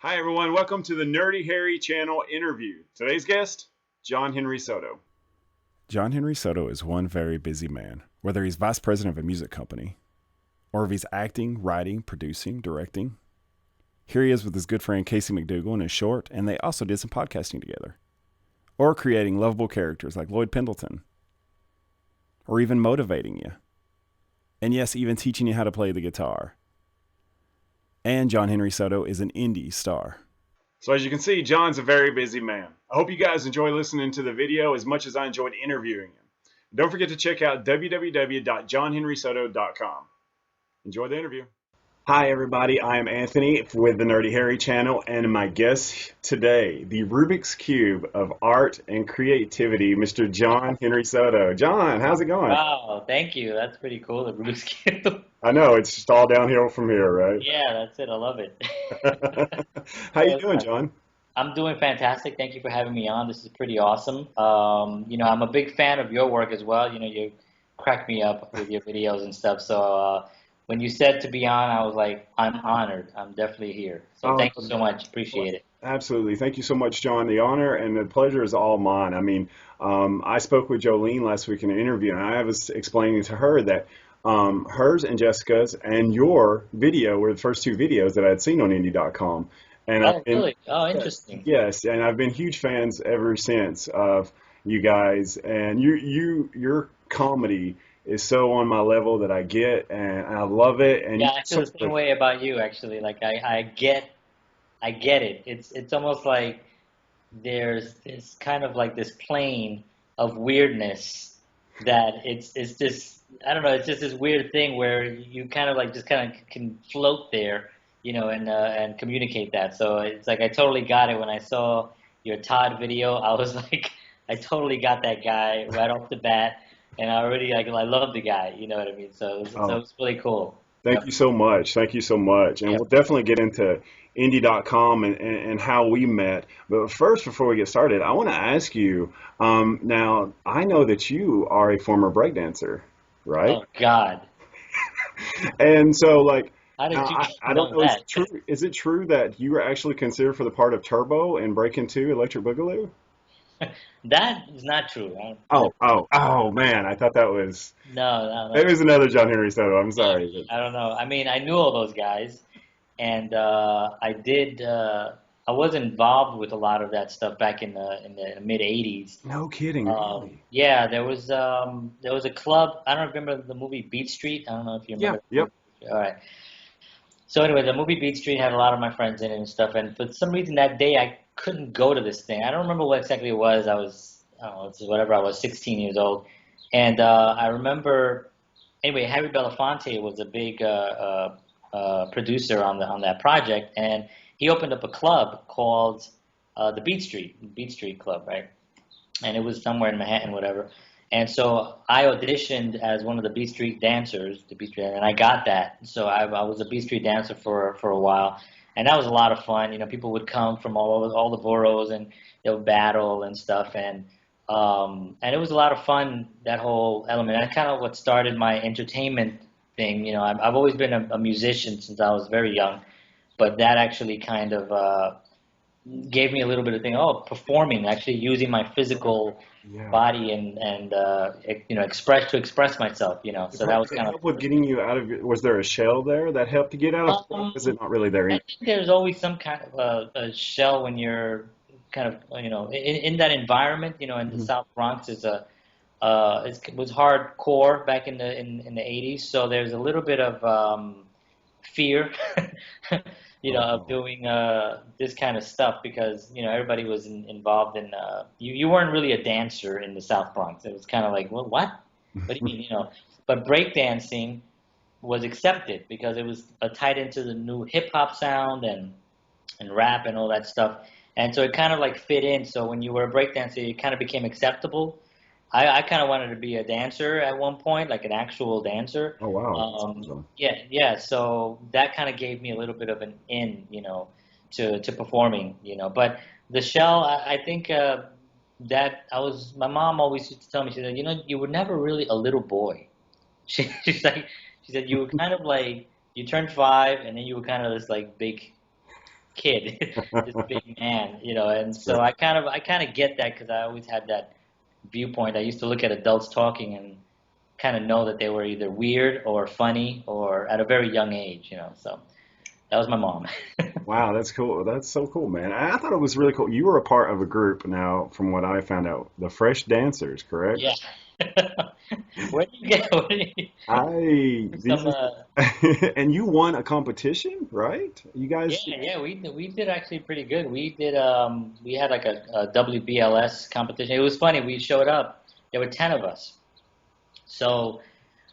Hi, everyone. Welcome to the Nerdy Harry channel interview. Today's guest, John Henry Soto. John Henry Soto is one very busy man, whether he's vice president of a music company, or if he's acting, writing, producing, directing. Here he is with his good friend Casey McDougal in his short, and they also did some podcasting together. Or creating lovable characters like Lloyd Pendleton. Or even motivating you. And yes, even teaching you how to play the guitar. And John Henry Soto is an indie star. So as you can see, John's a very busy man. I hope you guys enjoy listening to the video as much as I enjoyed interviewing him. Don't forget to check out www.johnhenrysoto.com. Enjoy the interview. Hi, everybody. I am Anthony with the Nerdy Harry channel, and my guest today, the Rubik's Cube of art and creativity, Mr. John Henry Soto. John, how's it going? Wow, thank you. That's pretty cool, the Rubik's Cube. I know, it's just all downhill from here, right? Yeah, that's it. I love it. How you doing, John? I'm doing fantastic. Thank you for having me on. This is pretty awesome. I'm a big fan of your work as well. You crack me up with your videos and stuff. So when you said to be on, I was like, I'm honored. I'm definitely here. So thank you so much. Appreciate it. Absolutely. Thank you so much, John. The honor and the pleasure is all mine. I mean, I spoke with Jolene last week in an interview, and I was explaining to her that hers and Jessica's and your video were the first two videos that I had seen on indie.com. And really? Oh, interesting. Yes, and I've been huge fans ever since of you guys, and your comedy is so on my level that I get, and I love it. And yeah, I feel the same way about you, actually. Like I get it. It's almost like there's this kind of like this plane of weirdness that it's just, I don't know, it's just this weird thing where you kind of can float there, and communicate that. So it's like I totally got it when I saw your Todd video. I was like, I totally got that guy right off the bat. And I already, I love the guy, you know what I mean? So it's really cool. Thank you so much. Thank you so much. And we'll definitely get into indie.com and how we met. But first, before we get started, I want to ask you, now, I know that you are a former breakdancer, right? Oh, God. And so, like, how did you I don't know, is it true that you were actually considered for the part of Turbo in Breakin' 2 Electric Boogaloo? That is not true. Oh, man, I thought that was... No. It was another John Henry Soto, I'm sorry. I don't know. I mean, I knew all those guys, and I was involved with a lot of that stuff back in the mid-'80s. No kidding, really? Yeah, there was a club. I don't remember the movie Beat Street. I don't know if you remember. Yeah, yep. All right. So anyway, the movie Beat Street had a lot of my friends in it and stuff, and for some reason that day I couldn't go to this thing. I don't remember what exactly it was. I was 16 years old. And I remember, anyway, Harry Belafonte was a big producer on that project, and he opened up a club called the Beat Street Club, right? And it was somewhere in Manhattan, whatever. And so I auditioned as one of the Beat Street dancers, and I got that. So I was a Beat Street dancer for a while. And that was a lot of fun. People would come from all the boroughs, and they would battle and stuff. And it was a lot of fun, that whole element. That's kind of what started my entertainment thing. I've always been a musician since I was very young, but that actually kind of gave me a little bit of thing. Oh, performing, actually using my physical body and express myself. So that was kind of with getting you out of your. Was there a shell there that helped to get out of? Was it not really there? I think there's always some kind of a shell when you're kind of in that environment. In the South Bronx is it was hardcore back in the 80s. So there's a little bit of fear. Of doing this kind of stuff because, everybody was involved in, you weren't really a dancer in the South Bronx. It was kind of like, well, what? What do you mean, But breakdancing was accepted because it was tied into the new hip-hop sound and rap and all that stuff. And so it kind of like fit in. So when you were a breakdancer, it kind of became acceptable. I kind of wanted to be a dancer at one point, like an actual dancer. Oh, wow. Awesome. Yeah. So that kind of gave me a little bit of an in, to performing, But the shell, I think my mom always used to tell me, she said, you were never really a little boy. She said you were kind of like, you turned 5 and then you were kind of this like big kid, this big man, you know. And so I kind of get that because I always had that viewpoint. I used to look at adults talking and kind of know that they were either weird or funny or at a very young age, you know. So that was my mom. Wow, that's cool. That's so cool, man. I thought it was really cool. You were a part of a group now, from what I found out, the Fresh Dancers, correct? Yeah. Where do you get where do you, I these some and you won a competition, right? You yeah, guys, yeah, we did actually pretty good. We had like a WBLS competition. It was funny. We showed up. There were 10 of us. So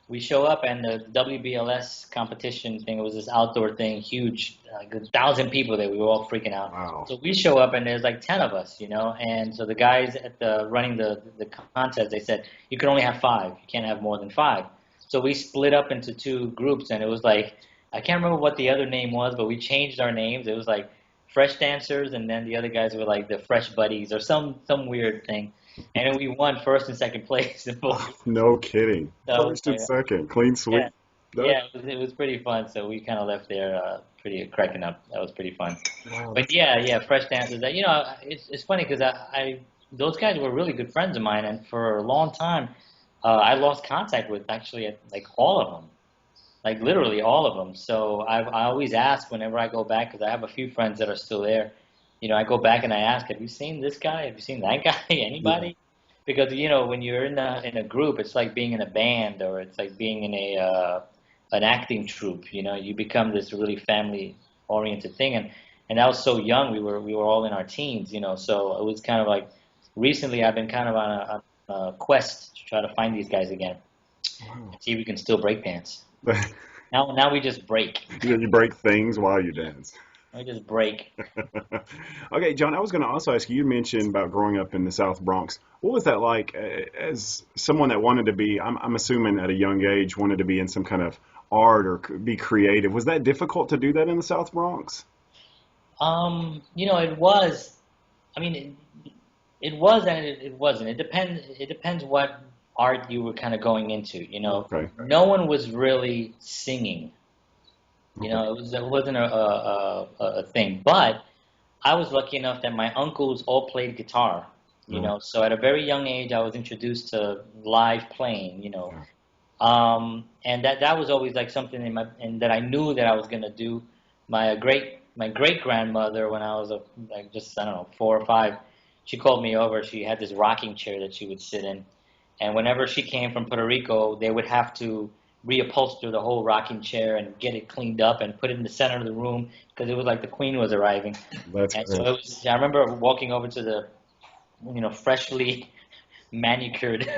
we show up and the WBLS competition thing, it was this outdoor thing, huge, like 1,000 people there. We were all freaking out. wow. So we show up and there's like 10 of us, you know. And so the guys at the running the contest, they said you can only have five. You can't have more than five. So we split up into two groups, and it was like I can't remember what the other name was, but we changed our names. It was like Fresh Dancers, and then the other guys were like the Fresh Buddies or some weird thing. And then we won first and second place in both. Oh, no kidding. So, First and second, clean yeah, sweep. That, yeah, it was pretty fun. So we kind of left there pretty cracking up. That was pretty fun. wow, But yeah, yeah, Fresh Dancers. That you know, it's funny because I those guys were really good friends of mine, and for a long time, I lost contact with actually like all of them, like literally all of them. So I always ask whenever I go back because I have a few friends that are still there. You know, I go back and I ask, have you seen this guy? Have you seen that guy? yeah. Anybody? Because you know, when you're in a group, it's like being in a band or it's like being in a an acting troupe. You know, you become this really family oriented thing, and I was so young. We were all in our teens. You know, so it was kind of like recently I've been kind of on a quest to try to find these guys again Wow. and see if we can still break dance. Now we just break. You break things while you dance. We just break. Okay, John, I was going to also ask you, you mentioned about growing up in the South Bronx. What was that like as someone that wanted to be, I'm assuming at a young age, wanted to be in some kind of art or be creative? Was that difficult to do that in the South Bronx? You know, it was. I mean, it was and it wasn't. It depends. It depends what art you were kind of going into. You know, Okay, no one was really singing. You okay. know, it wasn't a thing. But I was lucky enough that my uncles all played guitar. You Oh, know, so at a very young age, I was introduced to live playing. You know, yeah. and that was always like something and that I knew that I was gonna do. My great grandmother, when I was like just I don't know 4 or 5, she called me over. She had this rocking chair that she would sit in, and whenever she came from Puerto Rico, they would have to reupholster the whole rocking chair and get it cleaned up and put it in the center of the room because it was like the queen was arriving. That's And so great. it was. I remember walking over to the freshly manicured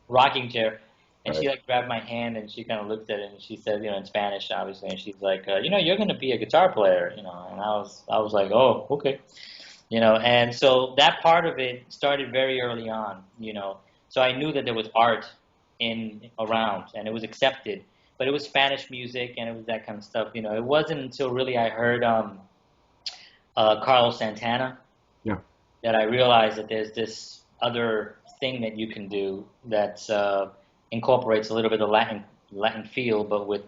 rocking chair. And Right. she like grabbed my hand and she kind of looked at it and she said, in Spanish, obviously, and she's like, you're going to be a guitar player, And I was like, oh, okay, And so that part of it started very early on. So I knew that there was art in around and it was accepted, but it was Spanish music and it was that kind of stuff. It wasn't until really I heard Carlos Santana Yeah. that I realized that there's this other thing that you can do that incorporates a little bit of Latin feel, but with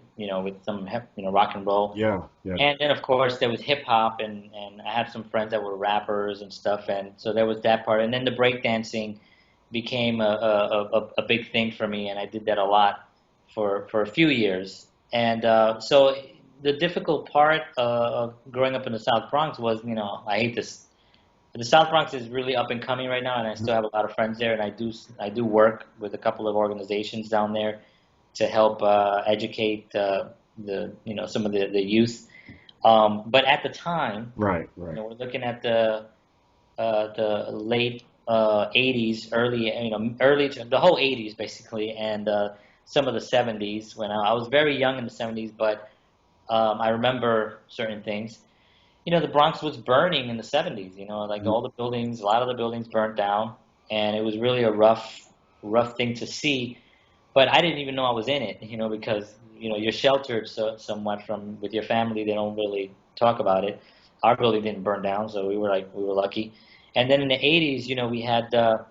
some rock and roll. Yeah. Yeah. And then of course there was hip hop, and I had some friends that were rappers and stuff, and so there was that part. And then the breakdancing became a big thing for me, and I did that a lot for a few years. And so the difficult part of growing up in the South Bronx was, I hate this. The South Bronx is really up and coming right now, and I still have a lot of friends there, and I do work with a couple of organizations down there to help educate some of the youth. But at the time, Right. Right. we're looking at the late 80s, early to the whole 80s basically, and some of the 70s when I was very young in the 70s, but I remember certain things. The Bronx was burning in the 70s, like Mhm. all the buildings, a lot of the buildings burnt down, and it was really a rough thing to see. But I didn't even know I was in it, because, you're sheltered somewhat from with your family. They don't really talk about it. Our building didn't burn down, so we were lucky. And then in the 80s, we had, the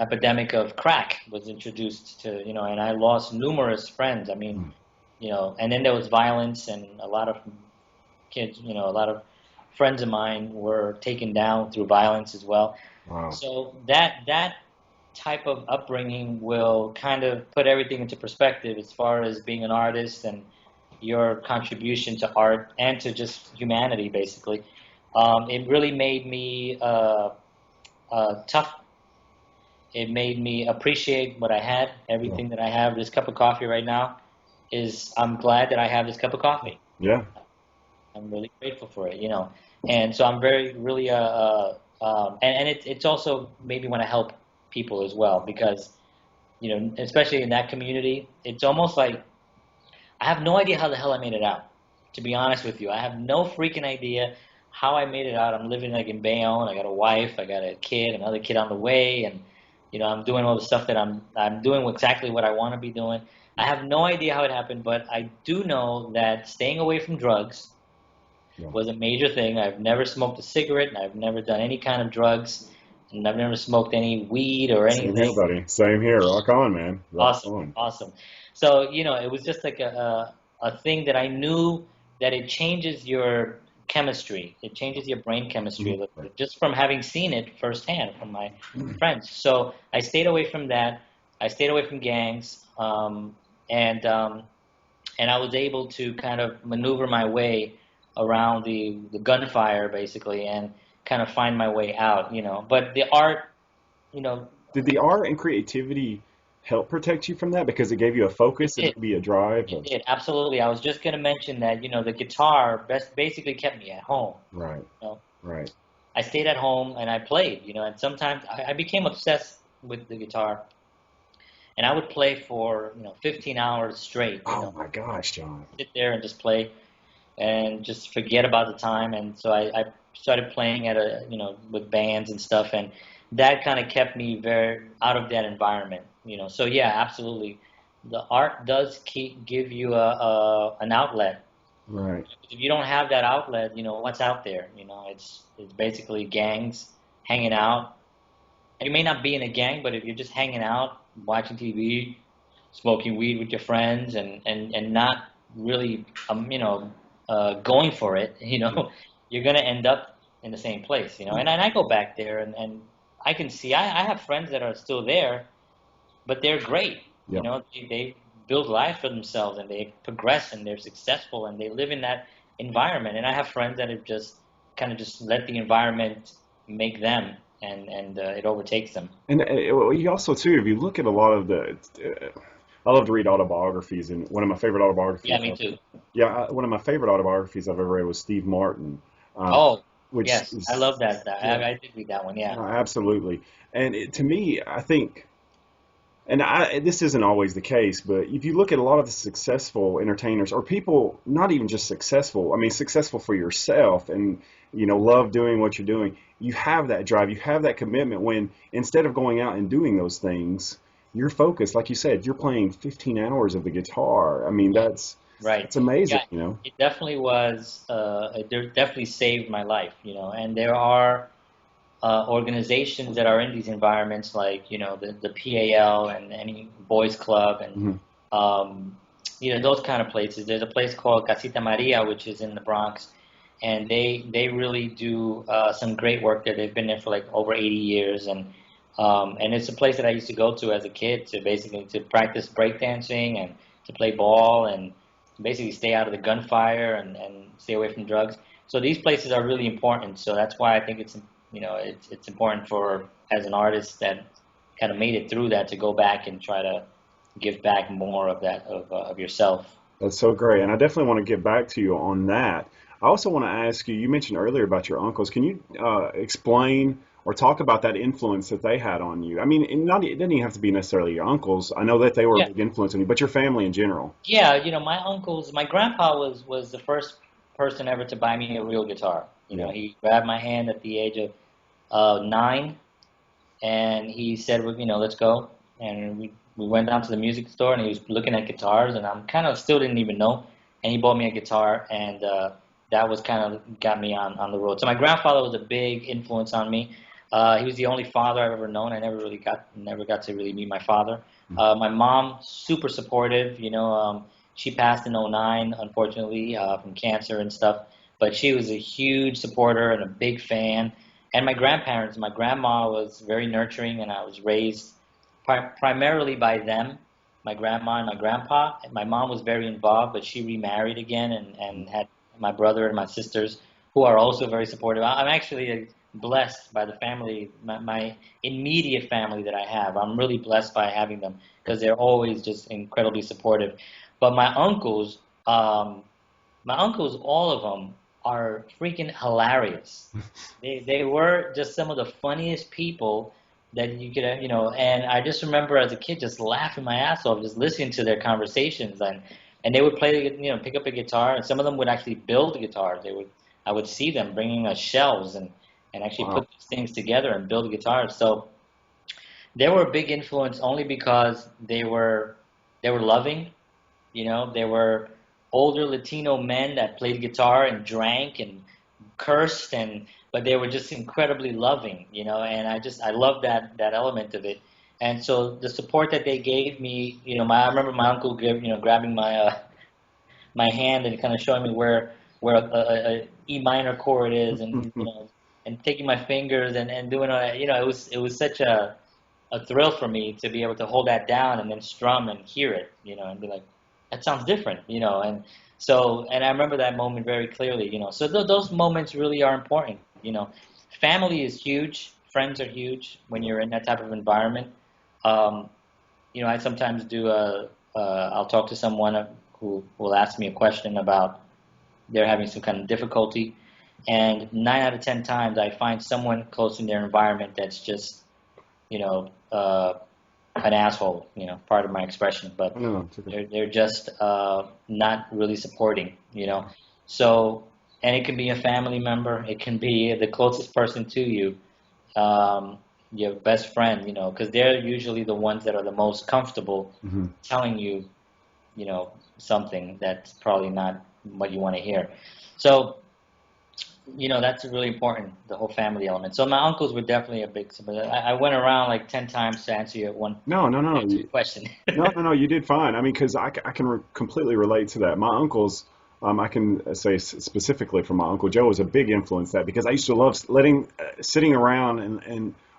epidemic of crack was introduced to, and I lost numerous friends. I mean, Mm. and then there was violence and a lot of kids, a lot of friends of mine were taken down through violence as well. Wow. So that type of upbringing will kind of put everything into perspective as far as being an artist and your contribution to art and to just humanity, basically. It really made me tough. It made me appreciate what I had, Yeah. everything that I have. This cup of coffee right now I'm glad that I have this cup of coffee. Yeah. I'm really grateful for it. And so I'm very, really, and it's also made me want to help people as well because, especially in that community, it's almost like I have no idea how the hell I made it out, to be honest with you. I have no freaking idea how I made it out. I'm living like in Bayonne. I got a wife, I got a kid, another kid on the way, and I'm doing all the stuff that I'm doing exactly what I want to be doing. I have no idea how it happened, but I do know that staying away from drugs Yeah. was a major thing. I've never smoked a cigarette, and I've never done any kind of drugs, and I've never smoked any weed or Same here, anything. buddy. Same here. Rock on, man. Rock Awesome, on. awesome. So, it was just like a thing that I knew that it changes your chemistry. It changes your brain chemistry a little bit, just from having seen it firsthand from my friends. So I stayed away from that. I stayed away from gangs, and I was able to kind of maneuver my way around the gunfire, basically, and kind of find my way out. But the art, you know, Did the art and creativity help protect you from that because it gave you a it focus and did. maybe a drive? It did, absolutely. I was just going to mention that, the guitar basically kept me at home. Right, You know, right. I stayed at home and I played, and sometimes I became obsessed with the guitar, and I would play for, 15 hours straight, Oh my gosh, John. sit there and just play and just forget about the time. And so I started playing with bands and stuff, and that kind of kept me very out of that environment. So yeah, absolutely. The art does give you an outlet. Right. If you don't have that outlet, what's out there? It's basically gangs hanging out. And you may not be in a gang, but if you're just hanging out, watching TV, smoking weed with your friends, and not really, going for it, you're gonna end up in the same place. And I go back there, and I can see I have friends that are still there, but they're great. Yeah. They build life for themselves, and they progress, and they're successful, and they live in that environment. And I have friends that have just kind of just let the environment make them, and it overtakes them. And well, you also too, if you look at a lot of I love to read autobiographies, and one of my favorite Yeah, autobiographies, me too. one of my favorite autobiographies I've ever read was Steve Martin, uh, Oh, which yes, I is love that. yeah, I did read that one. Yeah. absolutely. And to me, I think. And this isn't always the case, but if you look at a lot of the successful entertainers or people, not even just successful, I mean, successful for yourself and, love doing what you're doing, you have that drive, you have that commitment when instead of going out and doing those things, you're focused, like you said, you're playing 15 hours of the guitar. I mean, Right. that's amazing, Yeah, it definitely was. It definitely saved my life. And there are organizations that are in these environments, like the PAL and any boys club, and Mhm. um, those kind of places. There's a place called Casita Maria, which is in the Bronx, and they really do some great work there. They've been there for like over 80 years, and it's a place that I used to go to as a kid to basically to practice breakdancing and to play ball and basically stay out of the gunfire and stay away from drugs. So these places are really important. So that's why I think it's important for as an artist that kind of made it through that to go back and try to give back more of that of yourself. That's so great. And I definitely want to get back to you on that. I also want to ask you, you mentioned earlier about your uncles. Can you explain or talk about that influence that they had on you? I mean, it doesn't even have to be necessarily your uncles. I know that they were a Yeah, big influence on you, but your family in general. yeah. My grandpa was the first person ever to buy me a real guitar. Yeah. He grabbed my hand at the age of 9, and he said, well, let's go. And we went down to the music store, and he was looking at guitars, and I'm kind of still didn't even know. And he bought me a guitar, and that was kind of got me on the road. So my grandfather was a big influence on me. He was the only father I've ever known. I never got to really meet my father. My mom, super supportive. She passed in '09, unfortunately, from cancer and stuff. but she was a huge supporter and a big fan. And my grandparents, my grandma was very nurturing, and I was raised primarily by them, my grandma and my grandpa. And my mom was very involved, but she remarried again and had my brother and my sisters who are also very supportive. I'm actually blessed by the family, my immediate family that I have. I'm really blessed by having them because they're always just incredibly supportive. But my uncles, all of them, are freaking hilarious. They were just some of the funniest people that you could, and I just remember as a kid just laughing my ass off, just listening to their conversations, and they would play, pick up a guitar, and some of them would actually build guitars. I would see them bringing us shelves and actually Wow. put these things together and build guitars. So they were a big influence only because they were loving. They were older Latino men that played guitar and drank and cursed, but they were just incredibly loving. And I love that element of it. And so the support that they gave me, I remember my uncle grabbing my hand and kind of showing me where a E minor chord is, and taking my fingers and doing all that. It was such a thrill for me to be able to hold that down and then strum and hear it, and be like, that sounds different, and I remember that moment very clearly, So those moments really are important. Family is huge, friends are huge when you're in that type of environment. Um, I sometimes I'll talk to someone who will ask me a question about they're having some kind of difficulty, and 9 out of 10 times I find someone close in their environment that's just, you know, uh, an asshole, part of my expression, but No, it's okay. they're just not really supporting. So, and it can be a family member, it can be the closest person to you, um, your best friend, because they're usually the ones that are the most comfortable Hmm. telling you, something that's probably not what you want to hear. So, that's really important, the whole family element. So my uncles were definitely a big support. I went around like 10 times to answer your one, No, no, no, answer your question. no, no, no. You did fine. I mean, because I can completely relate to that. My uncles, I can say specifically from my uncle Joe was a big influence that because I used to love sitting around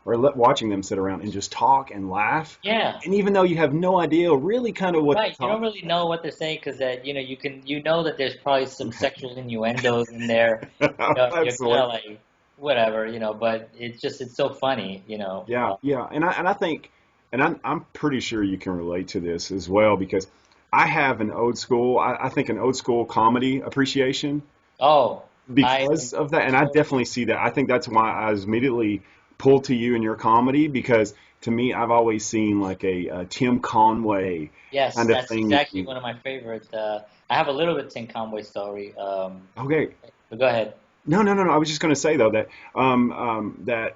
watching them sit around and just talk and laugh. Yeah, And even though you have no idea really kind of what they're right. You don't talking really know what they're saying because that you know that there's probably some sexual innuendos in there. about. You're kind of Absolutely. like whatever. But it's so funny. Yeah, yeah, and I think, and I'm pretty sure you can relate to this as well because I have an old school, I think an old school comedy appreciation Oh, I because of that, and I definitely see that. I think that's why I was immediately pulled to you and your comedy because to me, I've always seen like a Tim Conway yes, kind of that's thing. exactly one of my favorites. I have a little bit of Tim Conway story. Okay, But go ahead. no, no, no, no. I was just going to say though that that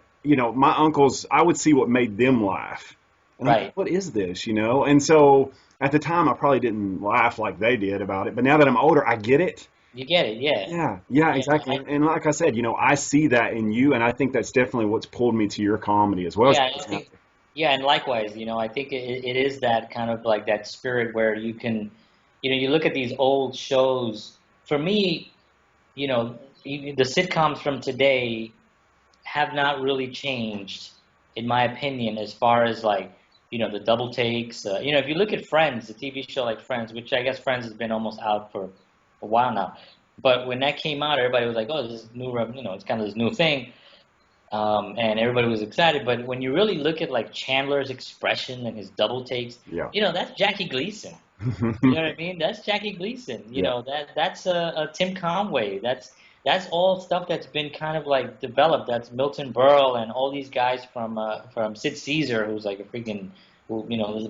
my uncles, I would see what made them laugh, and I'm like, Right. what is this, And so at the time, I probably didn't laugh like they did about it, but now that I'm older, I get it. You get it, yeah. Yeah, yeah, Yeah, exactly. And like I said, I see that in you, and I think that's definitely what's pulled me to your comedy as well as yeah, I your think, yeah, and likewise, I think it is that kind of like that spirit where you can, you look at these old shows. For me, the sitcoms from today have not really changed, in my opinion, as far as like, the double takes. If you look at Friends, the TV show like Friends, which I guess Friends has been almost out for a while now, but when that came out, everybody was like, oh, this is new, it's kind of this new thing. And everybody was excited. But when you really look at like Chandler's expression and his double takes, yeah, that's Jackie Gleason. You know what I mean? That's Jackie Gleason. yeah, That's a Tim Conway. That's all stuff that's been kind of like developed. That's Milton Berle and all these guys from Sid Caesar, who's like a freaking who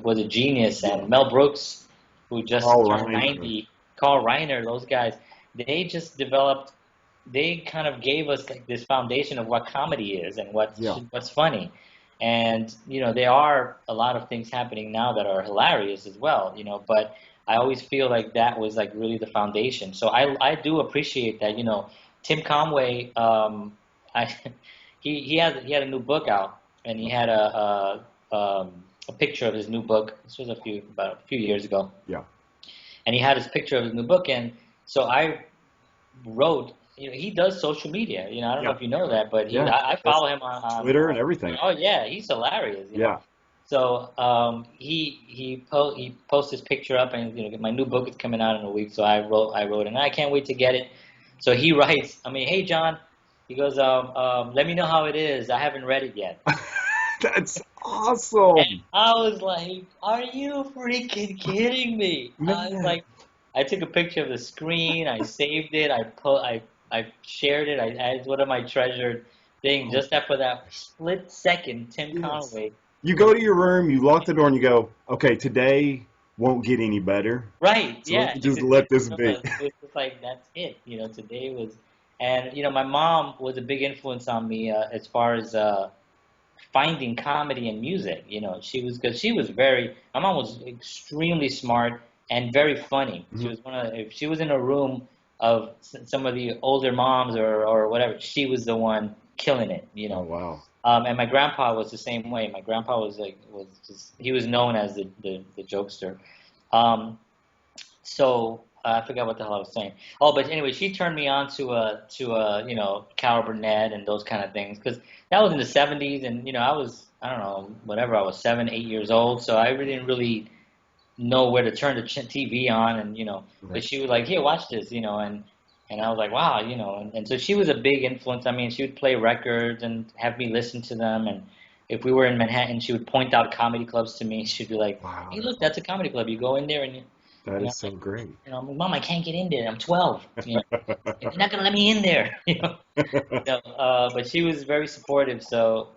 was a genius, yeah. and Mel Brooks, who just All turned right. 90. Carl Reiner, those guys, they just developed. They kind of gave us like this foundation of what comedy is and Yeah. what's funny. And there are a lot of things happening now that are hilarious as well. But I always feel like that was like really the foundation. So I do appreciate that. Tim Conway, I he had a new book out, and he had a picture of his new book. This was about a few years ago, Yeah. and he had his picture of his new book, and so I wrote he does social media. I don't know Yeah, if you know that, but yeah. I That's follow him Twitter and everything. oh yeah, he's hilarious. Yeah. So he posts his picture up, and my new book is coming out in a week. So I wrote, and I can't wait to get it. So he writes, I mean, hey John, he goes, let me know how it is. I haven't read it yet. That's And awesome, I was like, are you freaking kidding me? I was man. like, I took a picture of the screen, I saved it, I shared it, I added one of my treasured things Oh just after that split second. Tim yes. Conway. You go to your room, you lock the door, and you go, okay, today won't get any better. Right, So let yeah, me it just just, let it this just be. was. It's just like that's it. Today was, and my mom was a big influence on me as far as finding comedy in music. Because she was my mom was extremely smart and very funny. She Mhm. was if she was in a room of some of the older moms or whatever, she was the one killing it. Oh wow. And my grandpa was the same way. My grandpa was just, he was known as the jokester. Um, I forgot what the hell I was saying. Oh, but anyway, she turned me on to Carol Burnett and those kind of things because that was in the '70s, and I was, I don't know, whatever, I was 7, 8 years old, so I really didn't really know where to turn the TV on, and but Right. she was like, here, watch this, and I was like, wow, and so she was a big influence. I mean, she would play records and have me listen to them, and if we were in Manhattan, she would point out comedy clubs to me. She'd be like, Wow, hey, that's look, that's a awesome. comedy club. You go in there and That I'm is so like, great. Mom, I can't get in there. I'm 12. You're not gonna let me in there. But she was very supportive. So,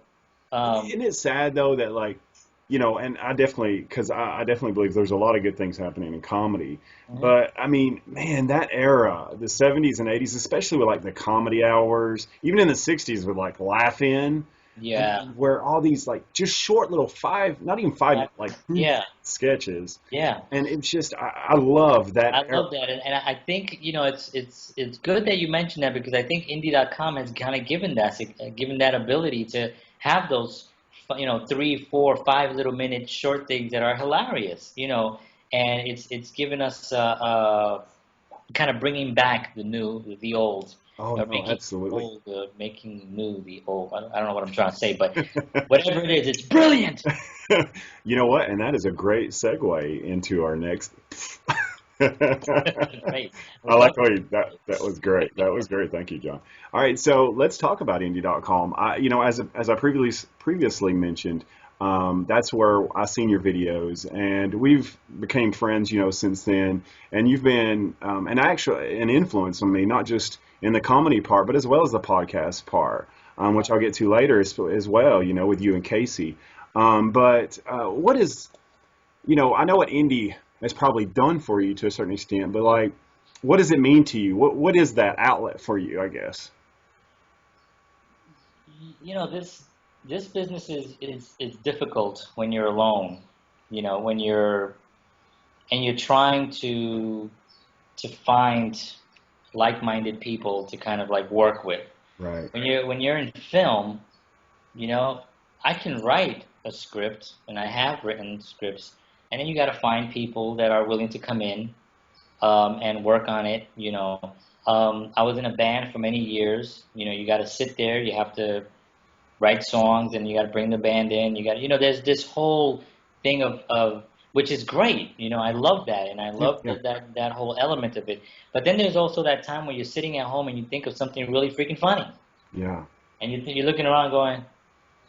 um, Isn't it sad though that like, and I definitely, because I definitely believe there's a lot of good things happening in comedy. mhm. But I mean, man, that era, the 70s and 80s, especially with like the comedy hours, even in the 60s with like Laugh In, I Yeah, mean, where all these like just short little five, not even 5 minute, like yeah, sketches. yeah. And it's just, I love that I era. love that, and I think it's good that you mentioned that because I think Indie.com has kind of given that ability to have those 3, 4, 5 little minute short things that are hilarious, and it's given us kind of bringing back the new, the old, Oh, or no, absolutely. making new the old. I don't know what I'm trying to say, but whatever it is, it's brilliant. You know what? And that is a great segue into our next. Right. I We're like going. how you, that was great. That was great. Thank you, John. All right, so let's talk about indie.com. As I previously mentioned, that's where I seen your videos, and we've became friends, since then. And you've been an influence on me, not just in the comedy part, but as well as the podcast part, which I'll get to later as well. With you and Casey. But what is I know what indie has probably done for you to a certain extent, but like, what does it mean to you? What is that outlet for you? I guess. This business is difficult when you're alone. When you're trying to find like-minded people to kind of like work with. Right. When you're in film, I can write a script, and I have written scripts, and then you got to find people that are willing to come in and work on it. I was in a band for many years. You got to sit there, you have to write songs, and you got to bring the band in. There's this whole thing of which is great. I love that, and I Yeah. love Yeah. that whole element of it. But then there's also that time when you're sitting at home and you think of something really freaking funny, Yeah. and you're looking around going,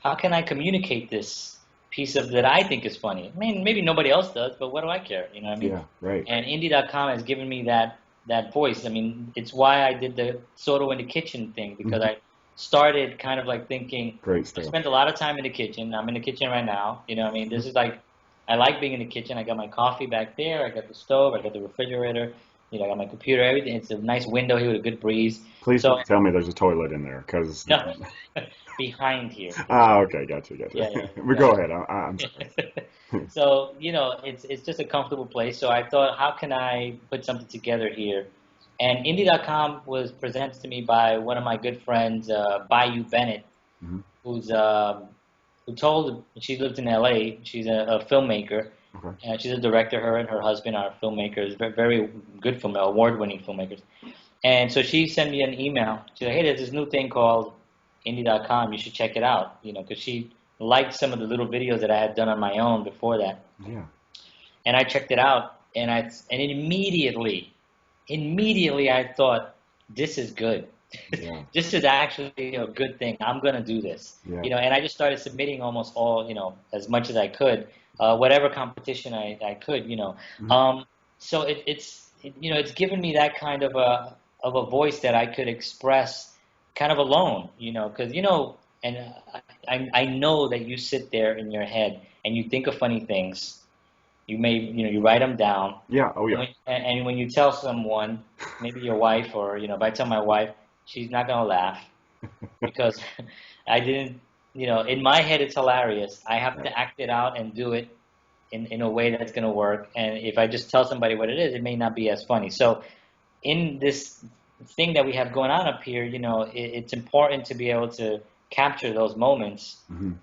how can I communicate this piece of that I think is funny? I mean, maybe nobody else does, but what do I care? You know what I mean? Yeah. Right. And Indie.com has given me that voice. I mean, it's why I did the Soto in the kitchen thing because Hmm. I started kind of like thinking, Great I stuff. spent a lot of time in the kitchen. I'm in the kitchen right now. You know what I mean? This is like, I like being in the kitchen. I got my coffee back there. I got the stove. I got the refrigerator. I got my computer, everything. It's a nice window here with a good breeze. Please So, don't tell me there's a toilet in there, because. no, behind here. Okay, gotcha, gotcha. Yeah, yeah, But yeah. go ahead. I'm sorry. So, it's just a comfortable place. So I thought, how can I put something together here? And Indie.com was presented to me by one of my good friends, Bayou Bennett, Mhm. who's she lives in LA. She's a filmmaker. Okay. She's a director. Her and her husband are filmmakers, very, very good award-winning filmmakers. And so she sent me an email. She's like, hey, there's this new thing called Indie.com. You should check it out, because she liked some of the little videos that I had done on my own before that. Yeah. And I checked it out, and immediately I thought, this is good. Yeah. This is actually a good thing. I'm gonna do this. Yeah. And I just started submitting almost all, as much as I could, whatever competition I could, So it's given me that kind of a voice that I could express kind of alone, because and I know that you sit there in your head and you think of funny things. You write them down. Yeah. Oh, yeah. And when you tell someone, maybe your wife, or if I tell my wife, she's not gonna laugh because I didn't. In my head it's hilarious. I have to act it out and do it in a way that's gonna work. And if I just tell somebody what it is, it may not be as funny. So in this thing that we have going on up here, it's important to be able to capture those moments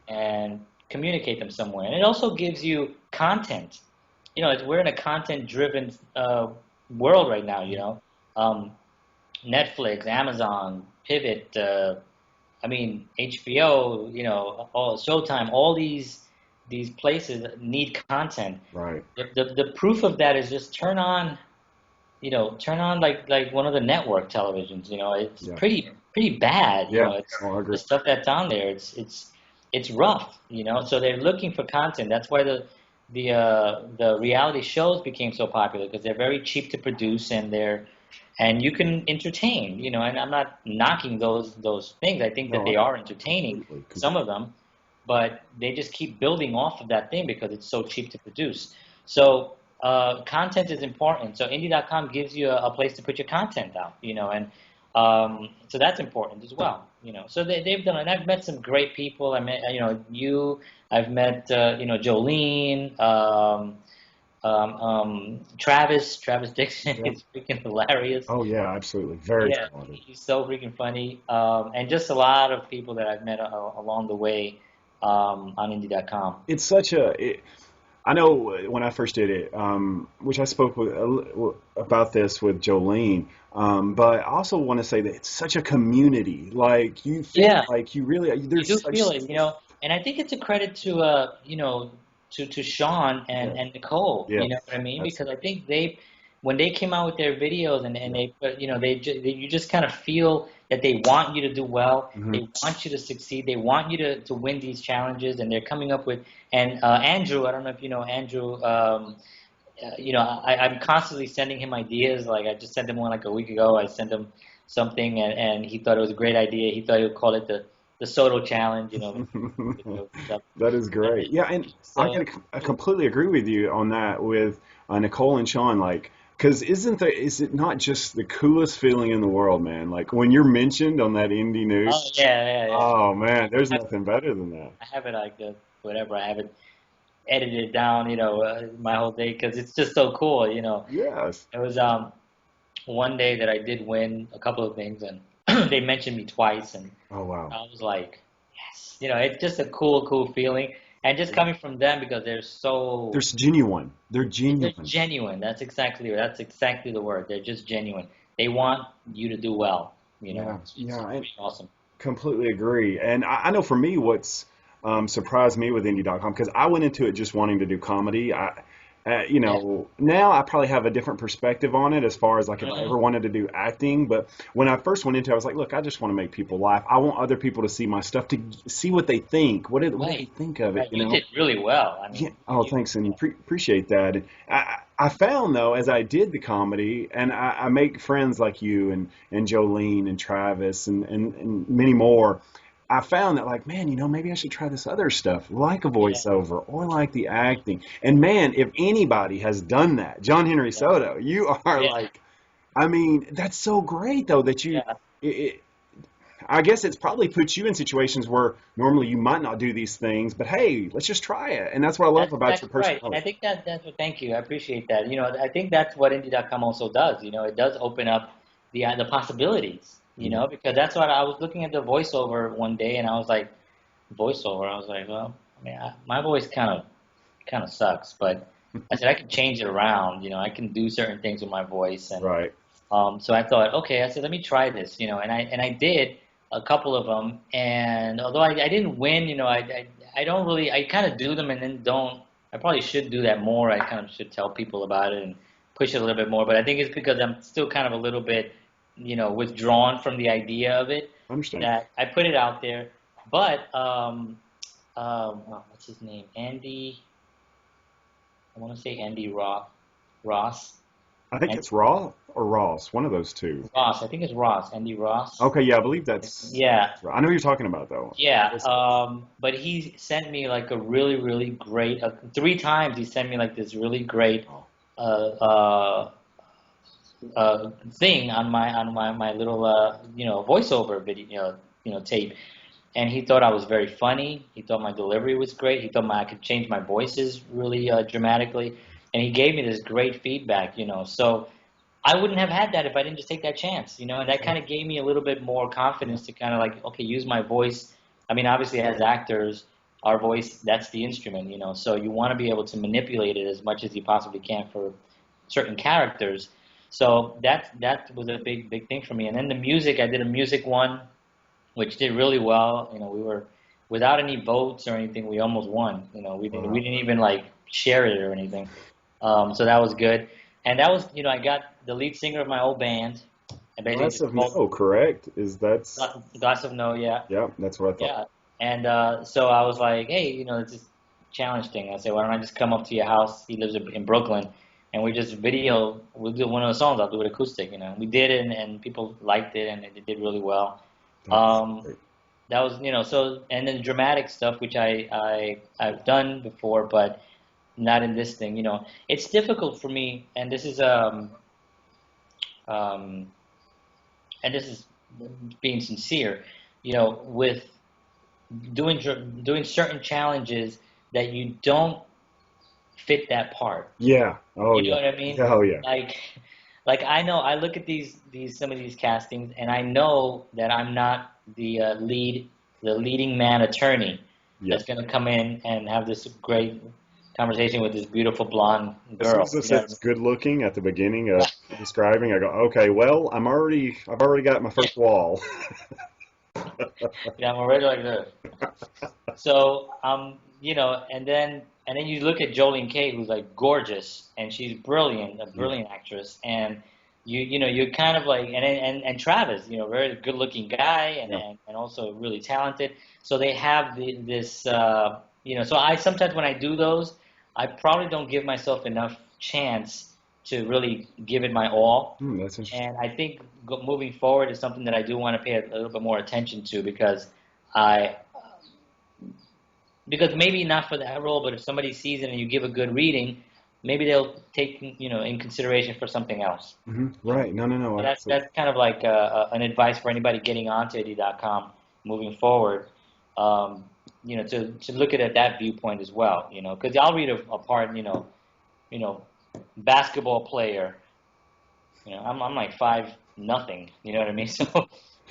and communicate them somewhere. And it also gives you content. We're in a content-driven world right now. Netflix, Amazon, Pivot, HBO, all Showtime, all these places need content. Right. The proof of that is just turn on like one of the network televisions. It's pretty bad. Yeah. It's I agree. the stuff that's on there. It's rough. So they're looking for content. That's why the reality shows became so popular, because they're very cheap to produce and you can entertain. And I'm not knocking those things. I think that they are entertaining, completely. some of them, but they just keep building off of that thing because it's so cheap to produce. So content is important. So Indie.com gives you a place to put your content out, and so that's important as well, So they've done it. And I've met some great people. I met, I've met, Jolene, Travis Dixon. Yeah. Is freaking hilarious. Oh, yeah, absolutely. Very talented. He's so freaking funny. And just a lot of people that I've met along the way on Indie.com. It's such I know when I first did it, which I spoke about this with Jolene, but I also want to say that it's such a community. Like you feel like you really there's you do feel it, and I think it's a credit to to Sean and Nicole. Yeah. You know what I mean? Because I think when they came out with their videos and you just kind of feel that they want you to do well. They want you to succeed. They want you to win these challenges, and they're coming up with. And Andrew, I don't know if you know Andrew. I'm constantly sending him ideas. Like I just sent him one like a week ago. I sent him something, and he thought it was a great idea. He thought he would call it the Soto Challenge. That is great. Yeah, and So, I completely agree with you on that with Nicole and Sean. Like, because is it not just the coolest feeling in the world, man? Like when you're mentioned on that indie news. oh yeah. Oh man, there's nothing better than that. I have it like whatever. I have it edited down, my whole day because it's just so cool. Yes. It was one day that I did win a couple of things, and they mentioned me twice, and Oh wow. I was like, yes. It's just a cool feeling, and just coming from them because they're so They're genuine. They're genuine. they're genuine. That's exactly the word. They're just genuine. They want you to do well. Yeah, It's yeah, and pretty awesome. completely agree. And I know for me, what's surprised me with Indie.com, because I went into it just wanting to do comedy. Now I probably have a different perspective on it as far as like if I ever wanted to do acting. But when I first went into it, I was like, look, I just want to make people laugh. I want other people to see my stuff, to see what they think. What do they think of it? Right. You did really well. I mean, Yeah. Oh, thanks, and appreciate that. And I found though, as I did the comedy, and I make friends like you and Jolene and Travis and many more. I found that like, man, maybe I should try this other stuff, like a voiceover or like the acting. And man, if anybody has done that, John Henry Soto, you are like, I mean, that's so great though that you. I guess it's probably put you in situations where normally you might not do these things, but hey, let's just try it. And that's what I love about your personality. Right. And I think that's what. Thank you. I appreciate that. I think that's what Indie.com also does. It does open up the possibilities. Because that's what I was looking at the voiceover one day, and I was like, voiceover. I was like, well, I mean, my voice kind of sucks, but I said I can change it around. I can do certain things with my voice, and Right. So I thought, okay, I said, let me try this, and I did a couple of them, and although I didn't win, I don't really, I kind of do them and then don't. I probably should do that more. I kind of should tell people about it and push it a little bit more. But I think it's because I'm still kind of a little bit, withdrawn from the idea of it. I understand. That I put it out there, but what's his name? I want to say Andy Ross. I think And it's Raw or Ross, one of those two. Ross, I think it's Ross, Andy Ross. Okay, yeah, I believe Yeah, that's right. I know who you're talking about though. yeah. But he sent me like a really, really great. 3 times he sent me like this really great uh, uh, thing on my little voiceover video, tape. And he thought I was very funny. He thought my delivery was great. He thought I could change my voices really dramatically. And he gave me this great feedback. So I wouldn't have had that if I didn't just take that chance. And that kind of gave me a little bit more confidence to kind of like, okay, use my voice. I mean, obviously, as actors, our voice, that's the instrument. So you want to be able to manipulate it as much as you possibly can for certain characters. So that was a big, big thing for me. And then the music, I did a music one, which did really well. We were without any votes or anything, we almost won. We didn't even like share it or anything. So that was good. And that was, I got the lead singer of my old band. I basically Glass just of No, correct? Is that's Glass of No, yeah, yeah, that's what I thought. yeah. And so I was like, hey, it's this challenge thing. I said, why don't I just come up to your house? He lives in Brooklyn, and we'll do one of the songs. I'll do it acoustic. We did it, and people liked it, and it did really well. That's Um, great. that was, so, and then dramatic stuff, which I've done before, but not in this thing. It's difficult for me, um, and this is being sincere, with doing certain challenges that you don't fit that part. Yeah. Oh You know yeah. what I mean? Yeah, oh yeah. Like, like I know I look at these some of these castings, and I know that I'm not the leading man attorney Yeah. that's going to come in and have this great conversation with this beautiful blonde As soon girl. as it You know what I says good looking at the beginning of describing, I go, okay, well, I've already got my mean? first wall. Yeah, I'm already like this. So, and then you look at Jolene Kay, who's like gorgeous, and she's brilliant, a Yeah. brilliant actress, and you're kind of like, and Travis, very good-looking guy, and, Yeah. and and also really talented. So they have So I sometimes when I do those, I probably don't give myself enough chance to really give it my all. That's interesting. And I think moving forward is something that I do want to pay a little bit more attention to I because maybe not for that role, but if somebody sees it and you give a good reading, maybe they'll take in consideration for something else. Right. No, no, no. So Absolutely. that's kind of like an advice for anybody getting onto Eddie.com moving forward. Um, to look at it that viewpoint as well. Because I'll read a part. You know, basketball player. I'm like 5-0. You know what I mean? So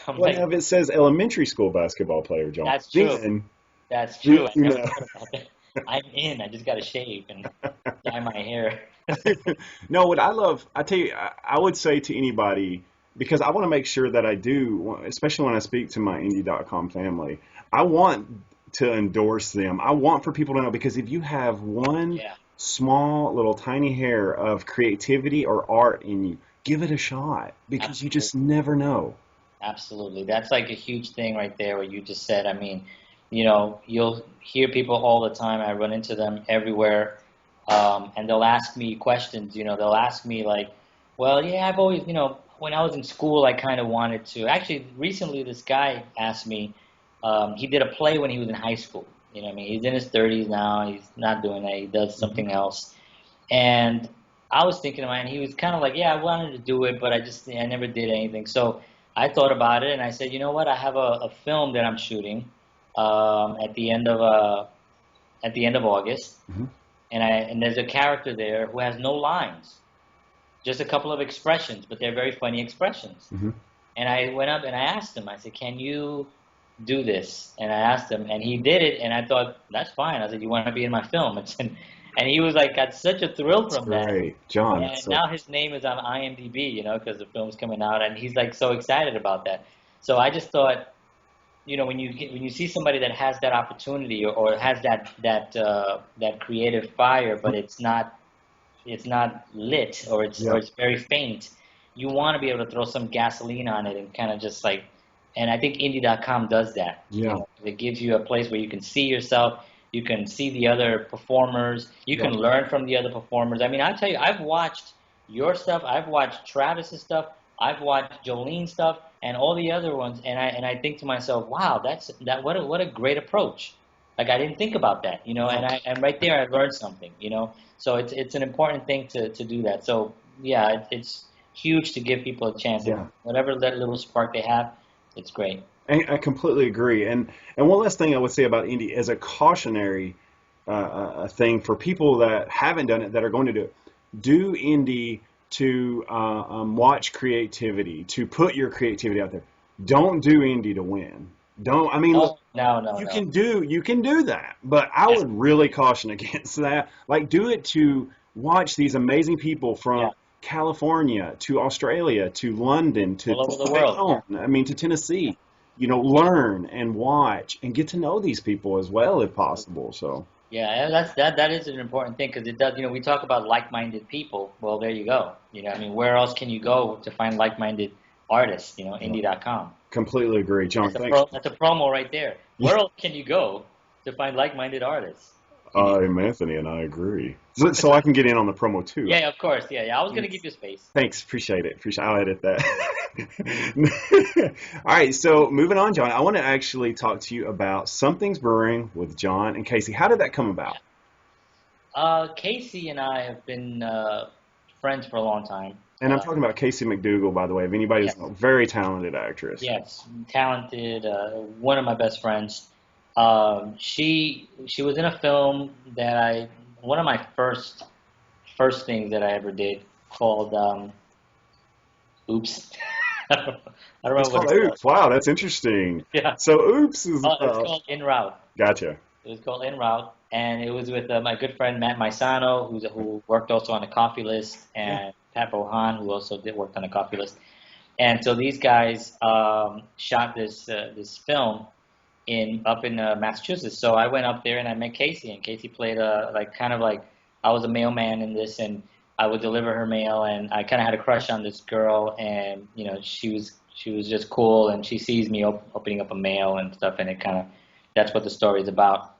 I'm Well, like, now if it says elementary school basketball player, John, that's true. then That's true. you I never know. thought about that. I'm in. I just got to shave and dye my hair. No, what I love, I tell you, I would say to anybody, because I want to make sure that I do, especially when I speak to my indie.com family, I want to endorse them. I want for people to know, because if you have one Yeah, small little tiny hair of creativity or art in you, give it a shot, because you just absolutely. never know. Absolutely. That's like a huge thing right there what you just said. I mean, you'll hear people all the time. I run into them everywhere. And they'll ask me questions. They'll ask me like, well, yeah, I've always, when I was in school, I kind of wanted to. Actually, recently, this guy asked me, he did a play when he was in high school. What I mean? He's in his 30s now. He's not doing that. He does Hmm. something else. And I was thinking about it, and he was kind of like, yeah, I wanted to do it, but I never did anything. So I thought about it, and I said, you know what? I have a film that I'm shooting at the end of August, Hmm. and there's a character there who has no lines, just a couple of expressions, but they're very funny expressions. Hmm. And I went up and I asked him. I said, can you do this? And I asked him, and he did it. And I thought, that's fine. I said, you want to be in my film? And he was like, got such a thrill That's from that. great, John. That's And so now his name is on IMDb, because the film's coming out, and he's like so excited about that. So I just thought, when you see somebody that has that opportunity, or has that creative fire, but it's not lit, or it's yeah, or it's very faint, you want to be able to throw some gasoline on it and kind of just like, and I think indie.com does that. yeah, It gives you a place where you can see yourself, you can see the other performers, you yeah. can learn from the other performers. I mean, I tell you, I've watched your stuff, I've watched Travis's stuff, I've watched Jolene's stuff, and all the other ones, and I think to myself, wow, what a great approach. Like, I didn't think about that, Oh, and right there I learned something. So it's an important thing to do that. So yeah, it's huge to give people a chance. If yeah. whatever that little spark they have, it's great. I completely agree. And one last thing I would say about indie as a cautionary thing for people that haven't done it, that are going to do it. Do indie to watch creativity, to put your creativity out there. Don't do indie to win. Don't. I mean, look, Oh, no, no, you no. can do that, but I Yeah, would really caution against that. Like, do it to watch these amazing people yeah, from California to Australia to London all to over the world. Bayonne, I mean, to Tennessee. Learn and watch and get to know these people as well if possible. So, Yeah, and that is an important thing, because it does. We talk about like-minded people. Well, there you go. I mean, where else can you go to find like-minded artists? yeah, Indie.com. completely agree, John. Thanks. That's a promo right there. Where else can you go to find like-minded artists? Indie. Anthony and I agree. So I can get in on the promo too. Yeah, of course. Yeah, yeah. I was gonna give you space. Thanks, appreciate it. I'll edit that. All right, so moving on, John. I want to actually talk to you about Something's Brewing with John and Casey. How did that come about? Casey and I have been friends for a long time. And I'm talking about Casey McDougal, by the way. If anybody's Yes, a very talented actress. yes, talented. One of my best friends. She was in a film that one of my first things that I ever did, called Oops. I don't It's remember what called it's called. Oops. Wow, that's interesting. Yeah. So Oops is It's called En Route. gotcha. It was called En Route, and it was with my good friend Matt Maisano, who worked also on the Coffee List, Yeah, and Pat Bohan, who also did work on the Coffee List. And so these guys shot this film up in Massachusetts. So I went up there and I met Casey, and Casey played kind of like I was a mailman in this, and I would deliver her mail, and I kind of had a crush on this girl, and she was just cool, and she sees me opening up a mail and stuff, and that's what the story is about.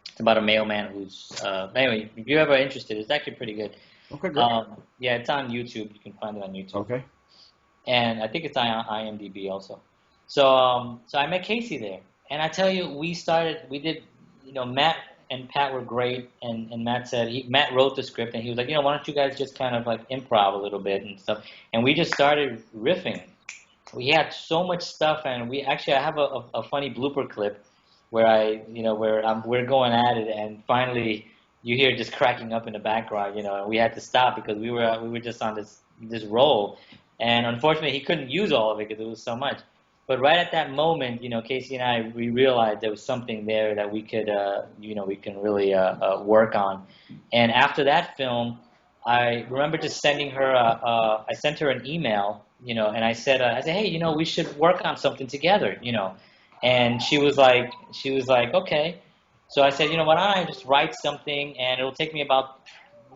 It's about a mailman who's anyway. If you're ever interested, it's actually pretty good. okay, great. Yeah, it's on YouTube. You can find it on YouTube, Okay. and I think it's on IMDb also. So I met Casey there, and I tell you, we did, Matt and Pat were great, and Matt wrote the script, and he was like, why don't you guys just kind of like improv a little bit and stuff, and we just started riffing. We had so much stuff, and I have a funny blooper clip where we're going at it, and finally you hear just cracking up in the background, and we had to stop because we were just on this roll, and unfortunately he couldn't use all of it because it was so much. But right at that moment, Casey and we realized there was something there that we can really work on. And after that film, I remember just sending her I sent her an email, and I said, hey, we should work on something together. And she was like, okay. So I said, why don't I just write something, and it'll take me about,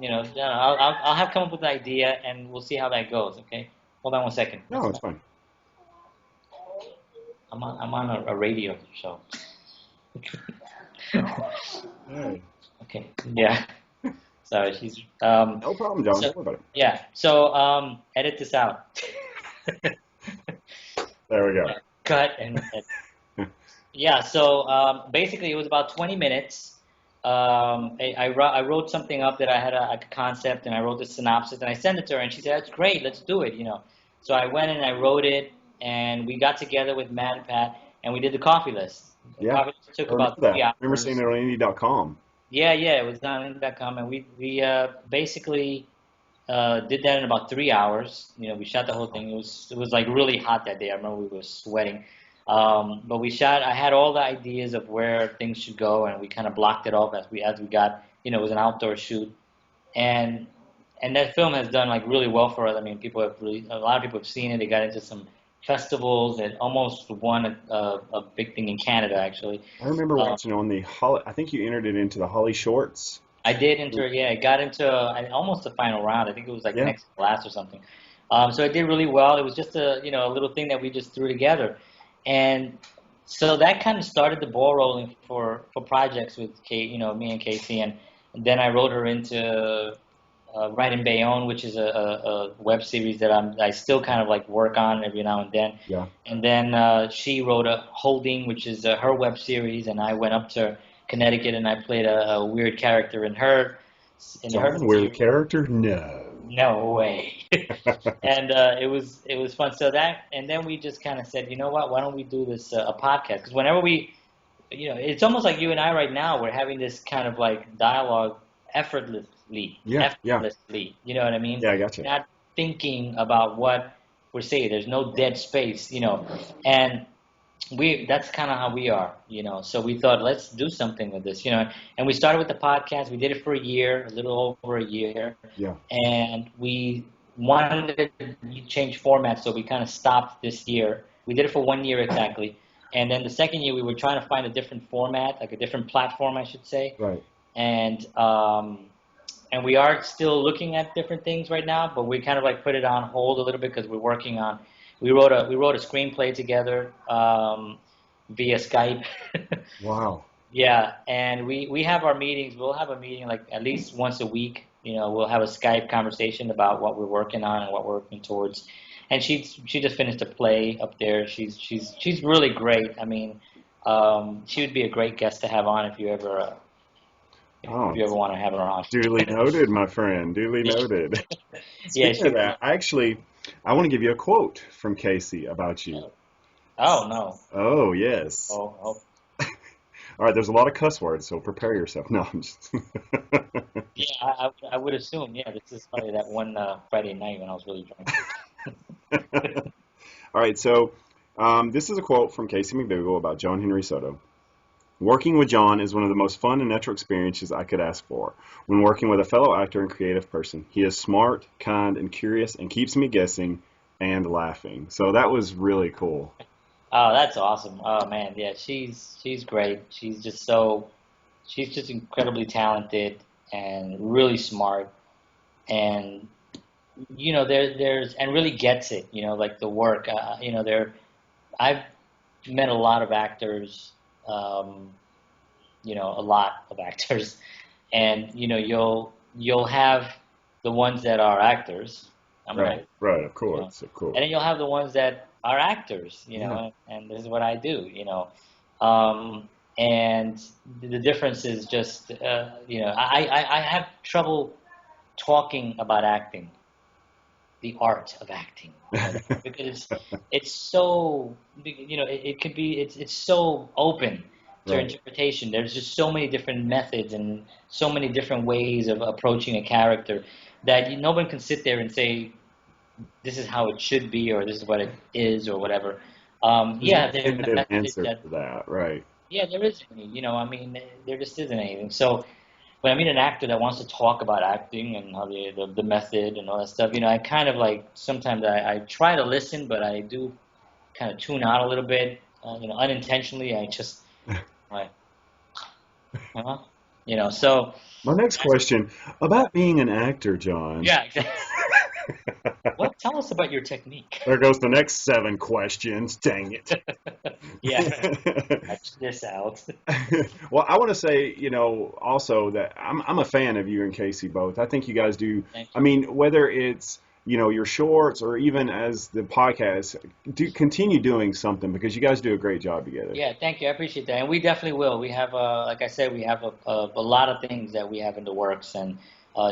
I'll have come up with an idea, and we'll see how that goes. Okay, hold on one second. No, it's fine. I'm on a radio show. Hey, Okay, yeah. Sorry, she's no problem, John. so Don't worry about it. yeah. So edit this out. There we go. Yeah, cut and yeah. So basically, it was about 20 minutes. I wrote something up that I had a concept, and I wrote the synopsis, and I sent it to her, and she said, "That's great, let's do it." So I went and I wrote it, and we got together with Matt and Pat, and we did the Coffee List. The Yeah, Coffee List took I remember about that. 3 I remember hours. seeing it on indie.com. Yeah, yeah, it was on Internet.com, and we basically did that in about 3 hours. We shot the whole thing. It was like really hot that day. I remember we were sweating. But we shot. I had all the ideas of where things should go, and we kind of blocked it off as we got. It was an outdoor shoot, and that film has done like really well for us. I mean, a lot of people have seen it. They got into some festivals and almost won a big thing in Canada, actually. I remember Um, watching on the Holly. I think you entered it into the Holly Shorts. I did enter, yeah, I got into almost the final round. I think it was like Yeah. next to last or something. So I did really well. It was just a little thing that we just threw together, and so that kind of started the ball rolling for projects with Kate, me and Casey, and then I wrote her into Right in Bayonne, which is a web series that I still kind of like work on every now and then. Yeah. And then she wrote a Holding, which is her web series, and I went up to Connecticut and I played a weird character in her John, weird series. character? No. No way. And it was fun. So and then we just kind of said, you know what? Why don't we do this a podcast? Because whenever it's almost like you and I right now. We're having this kind of like dialogue effortlessly, Yeah, yeah, effortlessly. You know what I mean? yeah, I got you. Not thinking about what we're saying. There's no dead space. And that's kind of how we are. So we thought, let's do something with this. And we started with the podcast. We did it for a year, a little over a year, Yeah, and we wanted to change format, so we kind of stopped this year. We did it for 1 year exactly, and then the second year we were trying to find a different format, like a different platform, I should say, right. and we are still looking at different things right now, but we kind of like put it on hold a little bit because we're working on. We wrote a screenplay together via Skype. Wow. Yeah, and we have our meetings. We'll have a meeting like at least once a week. We'll have a Skype conversation about what we're working on and what we're working towards. And she just finished a play up there. She's really great. I mean, she would be a great guest to have on if you ever Oh, want to have her on. duly noted, my friend. Duly noted. Yeah, Speaking of that, I want to give you a quote from Casey about you. Oh no. Oh, yes. Oh. All right, there's a lot of cuss words, so prepare yourself. No, I'm just. Yeah, I would assume. Yeah, this is probably that one Friday night when I was really drunk. All right, so this is a quote from Casey McDougal about John Henry Soto. Working with John is one of the most fun and natural experiences I could ask for. When working with a fellow actor and creative person, he is smart, kind, and curious, and keeps me guessing and laughing. So that was really cool. Oh, that's awesome. Oh man, yeah, she's great. She's just incredibly talented and really smart, and there's and really gets it. Like the work. I've met a lot of actors. A lot of actors, and you'll have the ones that are actors. I'm Right, right, of you know, course, of course. and then you'll have the ones that are actors. Yeah. And this is what I do. Um, and the difference is just, I have trouble talking about acting, the art of acting, because it's so, it could be, it's so open to Right. interpretation. There's just so many different methods and so many different ways of approaching a character that no one can sit there and say, this is how it should be, or this is what it is, or whatever. There's no Yeah, there are definitive methods answer that, to that, right? yeah, there isn't any, I mean, there just isn't anything. So when I meet an actor that wants to talk about acting and how the method and all that stuff, I kind of like, sometimes I try to listen, but I do kind of tune out a little bit, unintentionally. I just, like, huh? So, My next question about being an actor, John. yeah, exactly. What? Tell us about your technique. There goes the next 7 questions. Dang it. Yeah, catch this out. Well, I want to say, also that I'm a fan of you and Casey both. I think you guys do. Thank I you. mean, whether it's, your shorts or even as the podcast, do continue doing something because you guys do a great job together. Yeah, thank you. I appreciate that, and we definitely will. We have, like I said, we have a lot of things that we have in the works, and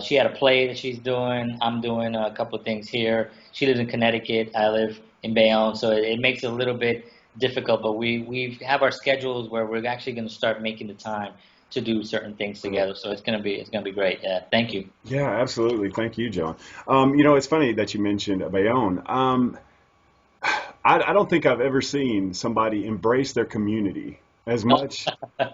she had a play that she's doing. I'm doing a couple of things here. She lives in Connecticut. I live in Bayonne, so it makes it a little bit difficult. But we have our schedules where we're actually going to start making the time to do certain things together. So it's gonna be great. Yeah, thank you. Yeah, absolutely. Thank you, John. It's funny that you mentioned Bayonne. I don't think I've ever seen somebody embrace their community as much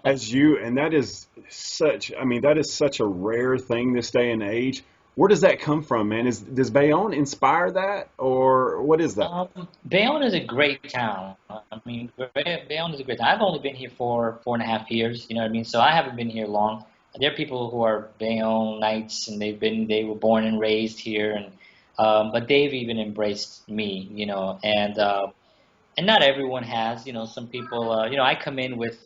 as you, and that is such, I mean, that is such a rare thing this day and age. Where does that come from, man? Does Bayonne inspire that, or what is that? Bayonne is a great town. I mean, Bayonne is a great town. I've only been here for 4.5 years. You know what I mean? So I haven't been here long. There are people who are Bayonnites, and they were born and raised here, and but they've even embraced me. You know, and not everyone has. You know, some people. You know, I come in with.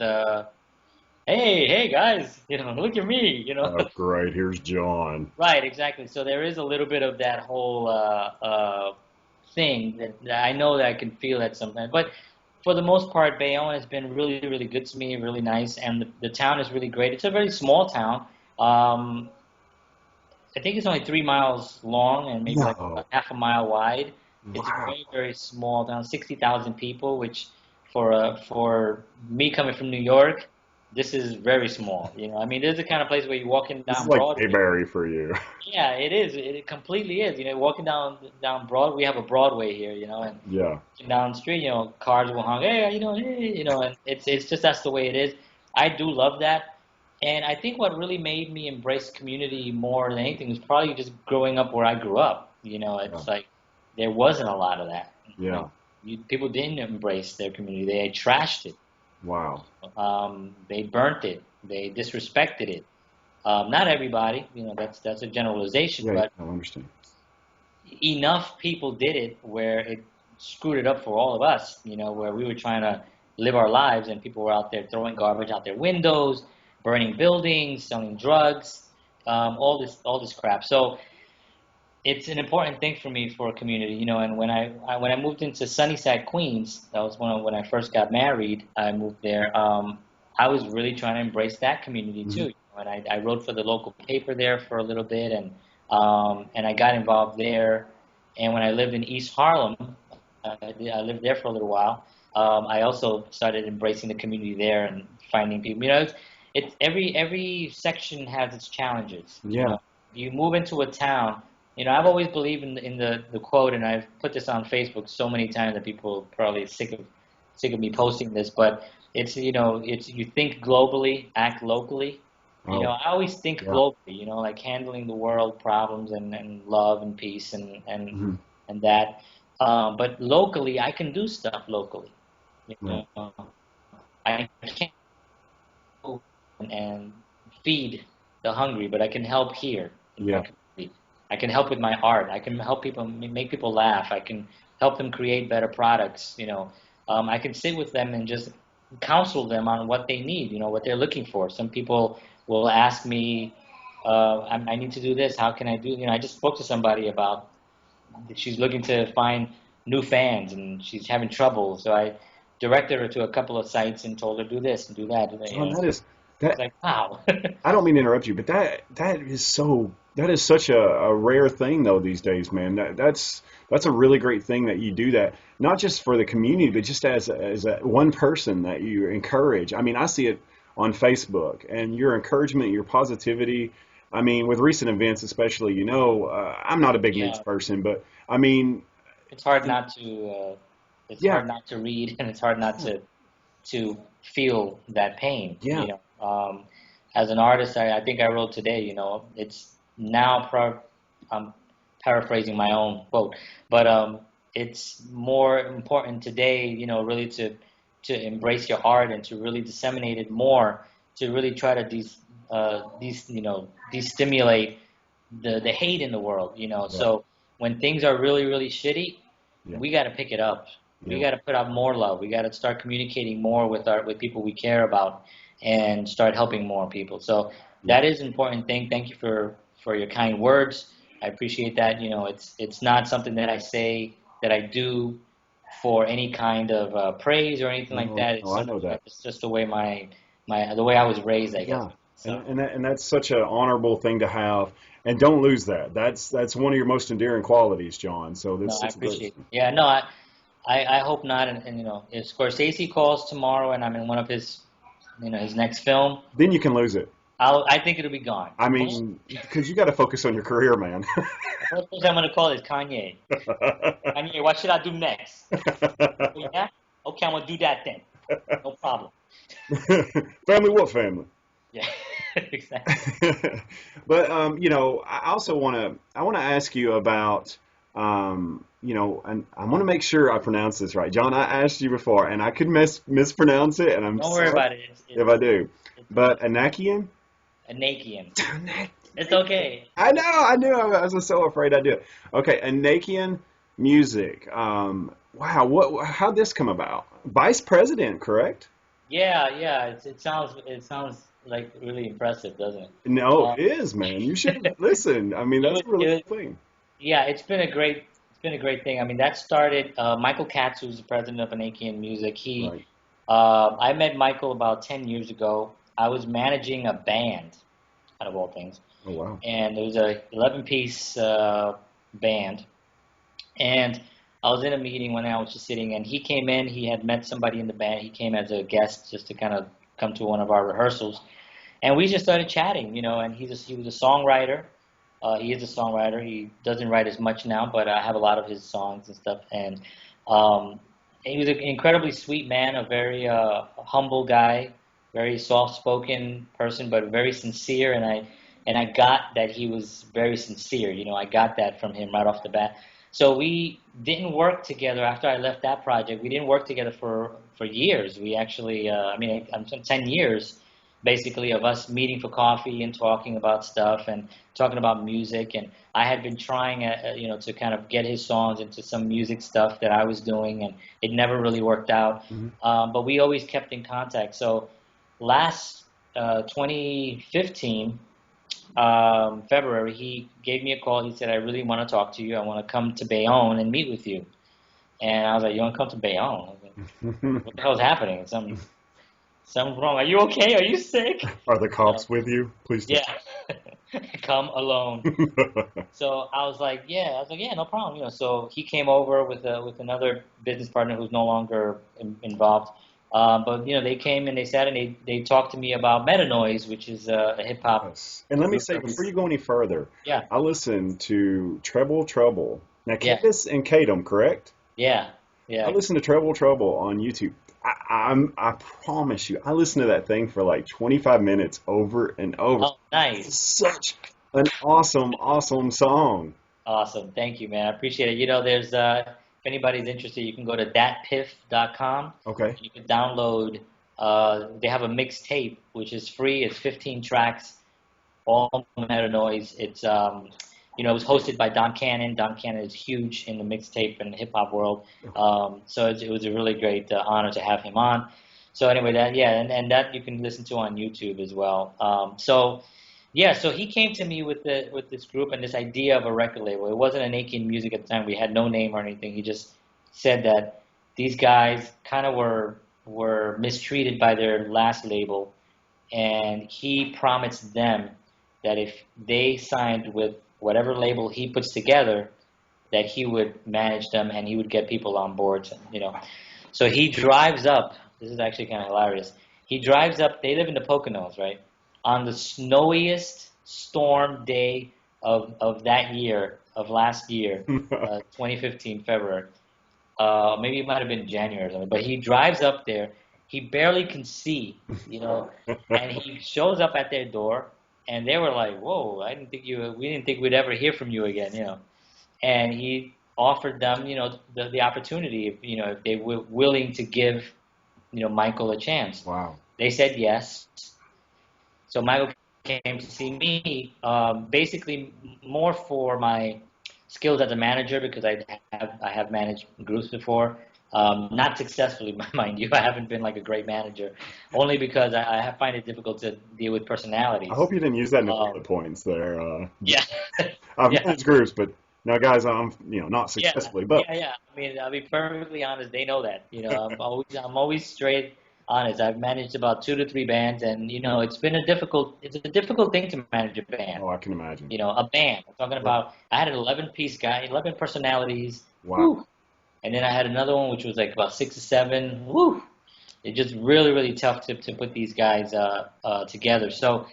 Hey guys, you know, look at me, you know. Oh, great. Here's John. Right, exactly. So there is a little bit of that whole thing that I know that I can feel at some point. But for the most part, Bayonne has been really, really good to me, really nice, and the town is really great. It's a very small town. Um, I think it's only 3 miles long and maybe like No. half a mile wide. It's Wow. very, very small town, 60,000 people, which for me coming from New York, this is very small. You know, I mean, this is the kind of place where you're walking This is down like Broadway. Bayberry for you. Yeah, it is. It completely is. You know, walking down Broad, we have a Broadway here. You know, and Yeah. walking down the street, you know, cars will honk. Hey, how you doing? Hey, you know, and it's just that's the way it is. I do love that, and I think what really made me embrace community more than anything was probably just growing up where I grew up. You know, Yeah. it's like there wasn't a lot of that. Like Yeah. people didn't embrace their community. They trashed it. Wow. They burnt it. They disrespected it. Not everybody, you know, that's a generalization, Yeah. but I understand. enough people did it where it screwed it up for all of us, you know, where we were trying to live our lives and people were out there throwing garbage out their windows, burning buildings, selling drugs, all this crap. So it's an important thing for me for a community, you know. And when I moved into Sunnyside, Queens, that was when I first got married. I moved there. I was really trying to embrace that community too. Hmm. You know, and I wrote for the local paper there for a little bit, and I got involved there. And when I lived in East Harlem, I lived there for a little while. I also started embracing the community there and finding people. You know, it's every section has its challenges. You Yeah. know, you move into a town. You know, I've always believed in the quote, and I've put this on Facebook so many times that people are probably sick of me posting this, but it's you know, it's you think globally, act locally. You know, Oh, I always think yeah. globally. You know, like handling the world problems and love and peace Hmm. and that. But locally, I can do stuff locally. You Right. know, I can't go and feed the hungry, but I can help here in my Yeah. community. I can help with my art. I can help people, make people laugh. I can help them create better products. You know, I can sit with them and just counsel them on what they need. You know, what they're looking for. Some people will ask me, I need to do this. How can I do? You know, I just spoke to somebody about she's looking to find new fans and she's having trouble. So I directed her to a couple of sites and told her do this and do that. You John, know, that so is it's that. like wow. I don't mean to interrupt you, but that is such a rare thing though these days, man. That's a really great thing that you do that, not just for the community, but just as a one person that you encourage. I mean, I see it on Facebook and your encouragement, your positivity. I mean, with recent events, especially, you know, I'm not a big news Yeah, person, but I mean, it's hard not to. It's yeah, hard not to read, and it's hard not to feel that pain. yeah, You know, as an artist, I think I wrote today. You know, it's now. I'm paraphrasing my own quote, but it's more important today. You know, really to embrace your art and to really disseminate it more. To really try to destimulate the hate in the world. You know, yeah, so when things are really really shitty, yeah, we got to pick it up. We yeah, got to put out more love. We got to start communicating more with people we care about, and start helping more people. So yeah. that is an important thing. Thank you for your kind words. I appreciate that. You know, it's not something that I say that I do for any kind of praise or anything like No, that. It's no, I something know that. it's just the way the way I was raised, I guess. Yeah, So and that's such an honorable thing to have, and don't lose that. That's one of your most endearing qualities, John. So no, that's I such a great appreciate it. thing. Yeah, no, I hope not. And you know, if Scorsese calls tomorrow and I'm in one of his his next film, Then you can lose it. I think it'll be gone. I mean, because you got to focus on your career, man. The first person I'm gonna call is Kanye. Kanye, what should I do next? Oh, yeah? Okay, I'm gonna do that then. No problem. Family, what family? Yeah, exactly. But I also I want to ask you about and I want to make sure I pronounce this right. John, I asked you before, and I could mispronounce it, and I'm Don't worry sorry about it. if I do. It's But Anakian? Anakian. It's okay. I knew. I was so afraid I'd do it. Okay, Anakian music. Wow, how'd this come about? Vice president, correct? Yeah. It sounds like really impressive, doesn't it? No, Um, it is, man. You should listen. I mean, it that's was, a really it, cool thing. yeah, it's been a great thing. I mean, that started Michael Katz, who's the president of Anakian Music. Right. I met Michael about 10 years ago. I was managing a band, out of all things, Oh, wow. and it was a 11-piece band. And I was in a meeting when I was just sitting, and he came in. He had met somebody in the band. He came as a guest just to kind of come to one of our rehearsals, and we just started chatting, And he was a songwriter. He is a songwriter. He doesn't write as much now, but I have a lot of his songs and stuff. And um, he was an incredibly sweet man, a very humble guy, very soft-spoken person, but very sincere. And I got that he was very sincere. I got that from him right off the bat. So we didn't work together after I left that project. We didn't work together for years. We actually, I'm 10 years basically of us meeting for coffee and talking about stuff and talking about music. And I had been trying, to kind of get his songs into some music stuff that I was doing, and it never really worked out. Hmm. But we always kept in contact. So last 2015, February, he gave me a call. He said, "I really want to talk to you. I want to come to Bayonne and meet with you." And I was like, "You want to come to Bayonne?" I was like, "What the hell's happening? Something's wrong. Are you okay? Are you sick?" Are the cops with you? Please Yeah, come alone. don't. So I was like, yeah, no problem. So he came over with another business partner who's no longer involved. But they came and they sat and they talked to me about Metanoise, which is a hip hop Yes. And let me group. say, before you go any further, Yeah, I listened to Treble Trouble. Now, yeah, Candace and Kadum, correct? yeah, I yeah. listened to Treble Trouble on YouTube. I promise you, I listened to that thing for like 25 minutes over and over. Oh, nice. It's such an awesome song. Awesome. Thank you, man. I appreciate it. There's if anybody's interested, you can go to datpiff.com. Okay. You can download. They have a mixtape which is free. It's 15 tracks, all Meta Noise. It was hosted by Don Cannon. Don Cannon is huge in the mixtape and hip hop world. So it was a really great honor to have him on. So anyway, and that you can listen to on YouTube as well. So he came to me with this group and this idea of a record label. It wasn't an Aiken Music at the time. We had no name or anything. He just said that these guys kind of were mistreated by their last label, and he promised them that if they signed with whatever label he puts together, that he would manage them and he would get people on board. So he drives up. This is actually kind of hilarious. He drives up. They live in the Poconos, right? On the snowiest storm day of that year, of last year, 2015 February. Maybe it might have been January or something. But he drives up there. He barely can see, and he shows up at their door, and they were like, "Whoa, we didn't think we'd ever hear from you again." And he offered them, the opportunity, if they were willing to give, Michael a chance. Wow. They said yes. So Michael came to see me, basically more for my skills as a manager because I have managed groups before, not successfully, mind you. I haven't been like a great manager, only because I find it difficult to deal with I personalities. hope you didn't use that in the Um, bullet points there. yeah, I've yeah, managed groups, but now, guys, I'm not yeah, successfully, but yeah. I mean, I'll be perfectly honest. They know that. I'm always straight honest. I've managed about 2 to 3 bands, and it's a difficult thing to manage a band. oh, I can imagine. A band. I'm talking Right. about. I had an 11-piece guy, 11 personalities. Wow. Whew. And then I had another one which was like about 6 or 7. Woo! It's just really, really tough to put these guys together. So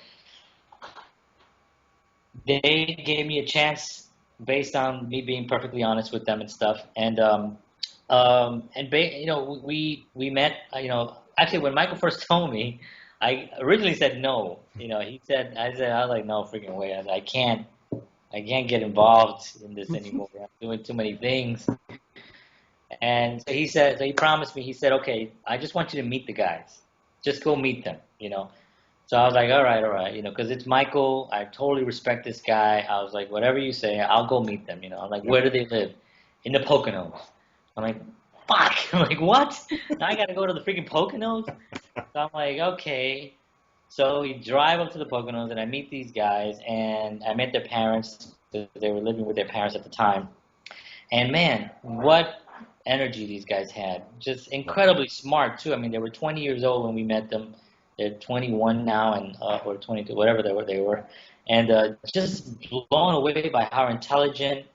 they gave me a chance based on me being perfectly honest with them and stuff. You know, we met. You know, actually, when Michael first told me, I originally said no. You know, I was like, no freaking way. I can't get involved in this anymore. I'm doing too many things. And so he promised me. He said, okay, I just want you to meet the guys. Just go meet them. You know. So I was like, all right, you know, because it's Michael. I totally respect this guy. I was like, whatever you say, I'll go meet them. You know, I'm like, Yeah. where do they live? In the Poconos. I'm like, fuck. I'm like, what? Now I got to go to the freaking Poconos? So I'm like, okay. So we drive up to the Poconos and I meet these guys and I met their parents because they were living with their parents at the time. And man, what energy these guys had. Just incredibly smart too. I mean, they were 20 years old when we met them. They're 21 now and or 22, whatever they were. And just blown away by how intelligent,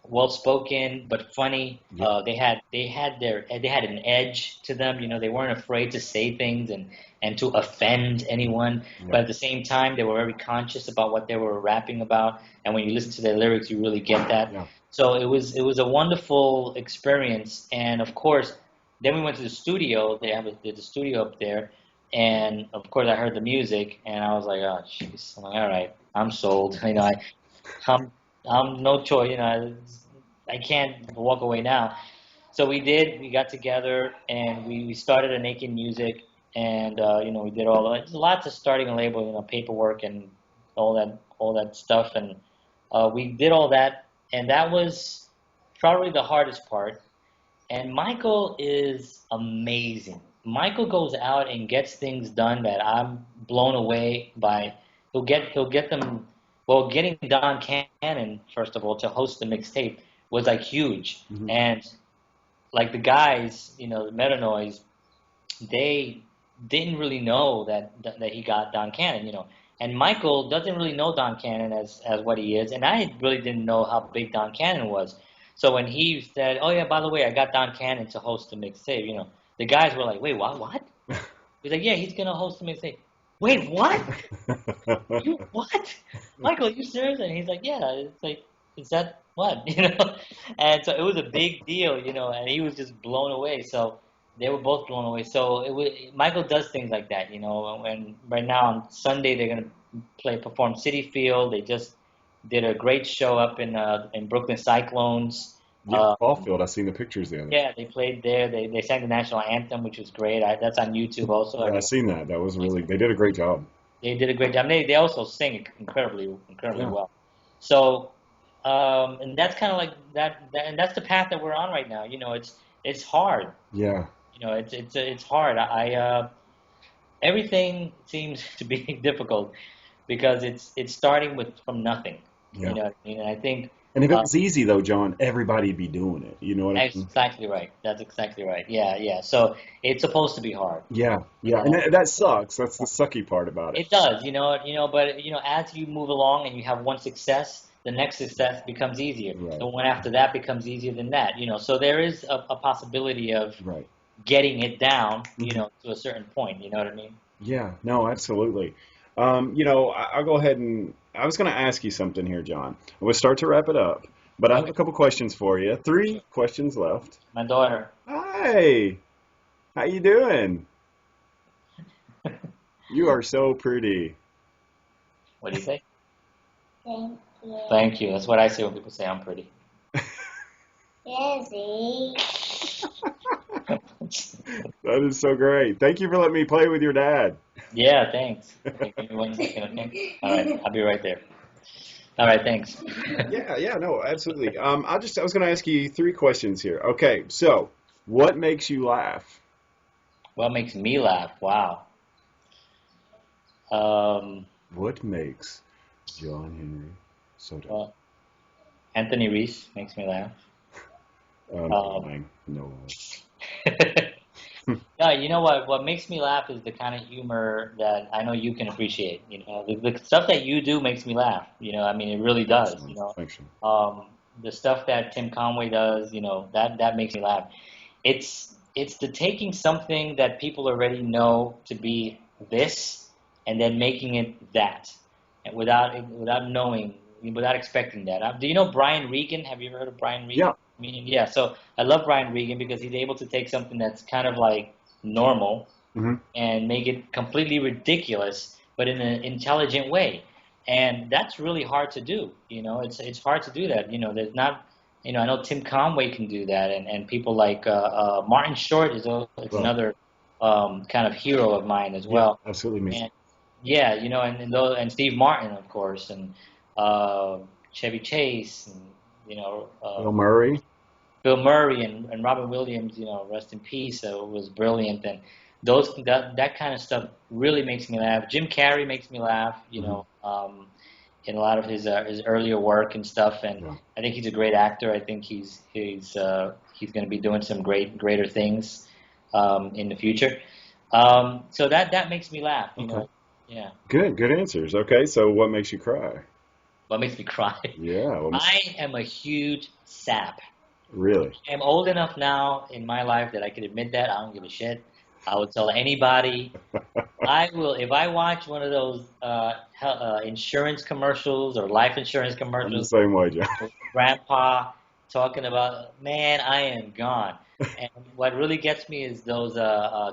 well spoken, but funny. Yeah. They had an edge to them. You know, they weren't afraid to say things and to offend anyone. Yeah. But at the same time, they were very conscious about what they were rapping about. And when you listen to their lyrics, you really get that. Yeah. So it was a wonderful experience. And of course, then we went to the studio. They have the studio up there. And of course, I heard the music, and I was like, "Oh, jeez!" I'm like, "All right, I'm sold." You know, I'm, I'm no choice. You know, I can't walk away now. So we did. We got together, and we started a Naked Music, and you know, we did all that. There's lots of starting a label, you know, paperwork and all that stuff, and we did all that, and that was probably the hardest part. And Michael is amazing. Michael goes out and gets things done that I'm blown away by. He'll get them. Well, getting Don Cannon first of all to host the mixtape was like huge, Hmm. and like the guys, you know, the Metanoise, they didn't really know that he got Don Cannon, you know. And Michael doesn't really know Don Cannon as what he is, and I really didn't know how big Don Cannon was. So when he said, "Oh yeah, by the way, I got Don Cannon to host the mixtape," you know, the guys were like, "Wait, what? What?" He's like, "Yeah, he's gonna host the mixtape." Wait, what? You what? Michael, are you serious? And he's like, "Yeah." It's like, is that what? You know? And so it was a big deal, you know, and he was just blown away. So they were both blown away. So Michael does things like that, you know. And right now on Sunday they're gonna perform City Field. They just did a great show up in Brooklyn Cyclones. Yeah, Uh, Caulfield. I seen the pictures the other. yeah, they played there. They sang the national anthem, which was great. That's on YouTube also. Yeah, I seen that. That was really. They did a great job. They did a great job. They also sing incredibly Yeah. well. So and that's kind of like and that's the path that we're on right now. You know, it's hard. Yeah. You know, it's hard. Everything seems to be difficult because it's starting with from nothing. Yeah. You know what I mean? And I think And if it uh, was easy though, John, everybody'd be doing it. You know what I that's mean? exactly right. That's exactly right. Yeah, yeah. So it's supposed to be hard. Yeah. You Yeah. And know, that sucks. That's the sucky part about it. it does, but as you move along and you have one success, the next success becomes easier. Right. The one after that becomes easier than that, you know. So there is a possibility of Right. getting it down, you Hmm. know, to a certain point. You know what I mean? Yeah. No, absolutely. I'll go ahead and I was going to ask you something here, John. We'll start to wrap it up, but I have Okay. a couple questions for you. Three questions left. My daughter. Hi. How you doing? You are so pretty. What do you say? Thank you. Thank you. That's what I say when people say I'm pretty. Yazzie. That is so great. Thank you for letting me play with your dad. Yeah, thanks. Okay, give me 1 second, okay? All right, I'll be right there. All right, thanks. Yeah, no, absolutely. I was going to ask you three questions here. Okay, so what makes you laugh? What makes me laugh? Wow. Um, What makes John Henry Soto? well, Anthony Reese makes me laugh. Lying. No. No, you know what? What makes me laugh is the kind of humor that I know you can appreciate. You know, the stuff that you do makes me laugh. You know, I mean, it really does. You know, Thanks, Sean. the stuff that Tim Conway does, you know, that makes me laugh. It's the taking something that people already know to be this, and then making it that, and without knowing without expecting that. Do you know Brian Regan? Have you ever heard of Brian Regan? Yeah. Yeah. So I love Brian Regan because he's able to take something that's kind of like normal Hmm. and make it completely ridiculous, but in an intelligent way. And that's really hard to do. It's hard to do that. There's not. I know Tim Conway can do that, and people like Martin Short it's Right. another kind of hero of mine as Yeah, well. absolutely amazing. And yeah, and Steve Martin, of course, and uh, Chevy Chase, and Bill Murray. Bill Murray and Robin Williams, rest in peace, was brilliant. And that kind of stuff really makes me laugh. Jim Carrey makes me laugh, Hmm. in a lot of his earlier work and stuff. And Yeah. I think he's a great actor. I think he's going to be doing some greater things in the future. So that makes me laugh, Okay. Yeah. Good answers. Okay, so what makes you cry? What makes me cry? Yeah, I am a huge sap. really. I'm old enough now in my life that I can admit that. I don't give a shit. I will tell anybody. I will if I watch one of those insurance commercials or life insurance I'm the commercials same way, John. with grandpa talking about, man, I am gone. And what really gets me is those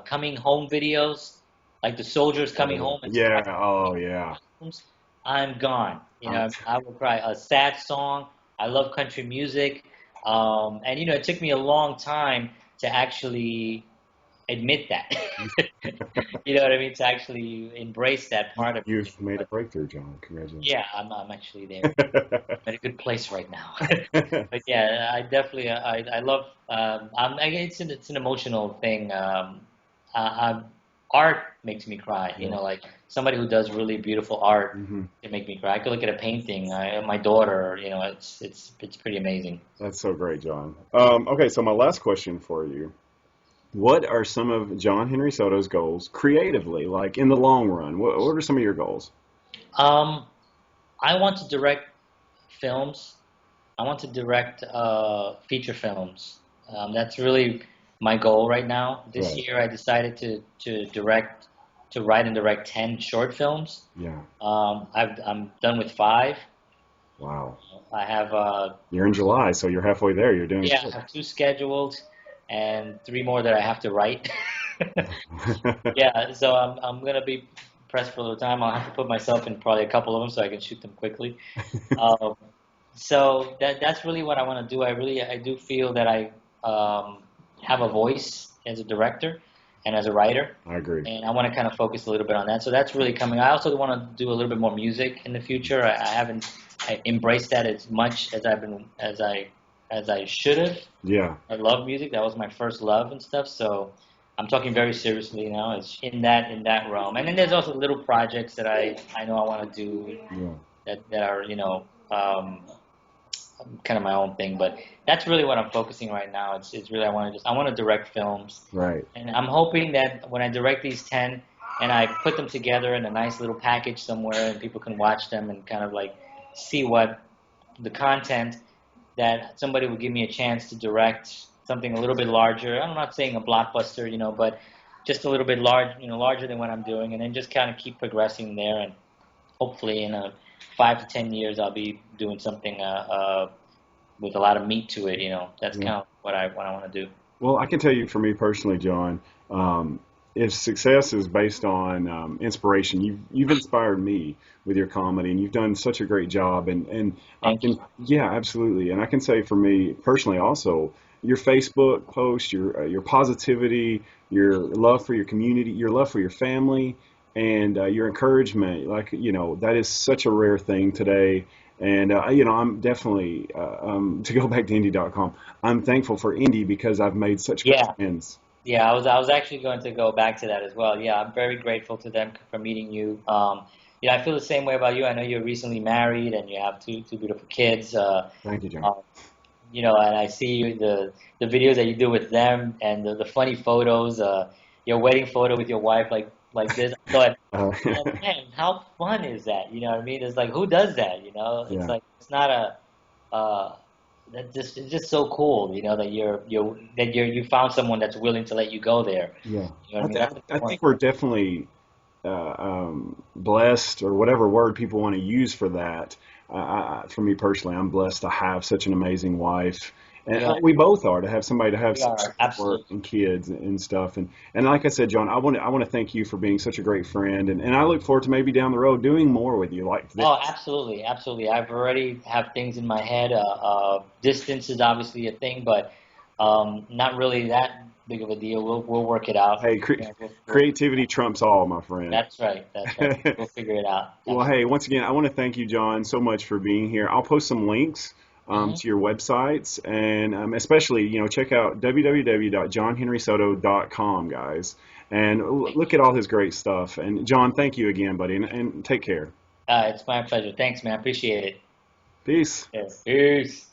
coming home videos, like the soldiers coming home and Yeah. surprising Oh, people in yeah. homes. I'm gone. I'm, I will cry. A sad song. I love country music. And it took me a long time to actually admit that. You know what I mean? To actually embrace that part of me. you've made a But breakthrough, John. Congratulations. yeah, I'm actually there. I'm at a good place right now. But yeah, I definitely I love it's an emotional thing. Art makes me cry. Yeah. Like somebody who does really beautiful art Hmm. can make me cry. I could look at a painting. My daughter, it's pretty amazing. That's so great, John. Okay, so my last question for you. What are some of John Henry Soto's goals creatively, like in the long run? What are some of your goals? Um, I want to direct films. I want to direct feature films. That's really my goal right now. This Right. year, I decided to write and direct 10 short films. Yeah. I'm done with 5. Wow. I have You're in July, so you're halfway there. You're doing yeah, I have 2 scheduled and 3 more that I have to write. good. Yeah, so I'm gonna be pressed for a little time. I'll have to put myself in probably a couple of them so I can shoot them quickly. Um, So that's really what I want to do. I do feel that I have a voice as a director and as a writer, I agree. and I want to kind of focus a little bit on that. So that's really coming. I also want to do a little bit more music in the future. I haven't embraced that as much as I should have. Yeah. I love music. That was my first love and stuff. So I'm talking very seriously now. It's in that realm. And then there's also little projects that I know I want to do Yeah. that are um, kind of my own thing. But that's really what I'm focusing right now. It's really I want to direct films, Right. and I'm hoping that when I direct these 10 and I put them together in a nice little package somewhere, and people can watch them and kind of like see what the content that somebody would give me a chance to direct something a little bit larger. I'm not saying a blockbuster, but just a little bit larger than what I'm doing, and then just kind of keep progressing there, and hopefully in 5 to 10 years I'll be doing something with a lot of meat to it. That's Yeah. kind of what I want to do. Well, I can tell you for me personally, John, if success is based on inspiration, you've inspired me with your comedy, and you've done such a great job. And I Thank you. can, yeah, absolutely. And I can say for me personally also, your Facebook post, your positivity, your love for your community, your love for your family, and your encouragement, like that is such a rare thing today. And I'm definitely to go back to indie.com. I'm thankful for indie because I've made such great Yeah, friends. yeah. I was actually going to go back to that as well. Yeah, I'm very grateful to them for meeting you. I feel the same way about you. I know you're recently married and you have two beautiful kids. Thank you, John. Um, and I see the videos that you do with them and the funny photos, your wedding photo with your wife, like this. I thought, Uh, man, how fun is that? You know what I mean? It's like, who does that? It's yeah, like it's not it's just so cool. That you found someone that's willing to let you go there. yeah. You know what I mean? That's the I point. think we're definitely blessed, or whatever word people want to use for that. for me personally, I'm blessed to have such an amazing wife. And We are. we both are, to have somebody to have We some are. support Absolutely. and kids and stuff. And like I said, John, I want to thank you for being such a great friend. And I look forward to maybe down the road doing more with you like this. Oh, absolutely, absolutely. I've already have things in my head. Distance is obviously a thing, but not really that big of a deal. We'll work it out. Hey, You know, we'll creativity trumps all, my friend. That's right. That's right. We'll figure it out. Well, hey, Absolutely. once again, I want to thank you, John, so much for being here. I'll post some links Hmm. to your websites, and especially, check out www.johnhenrysoto.com, guys, and Thank look you. at all his great stuff. And John, thank you again, buddy, and take care. It's my pleasure. Thanks, man. Appreciate it. Peace. Yes. Peace.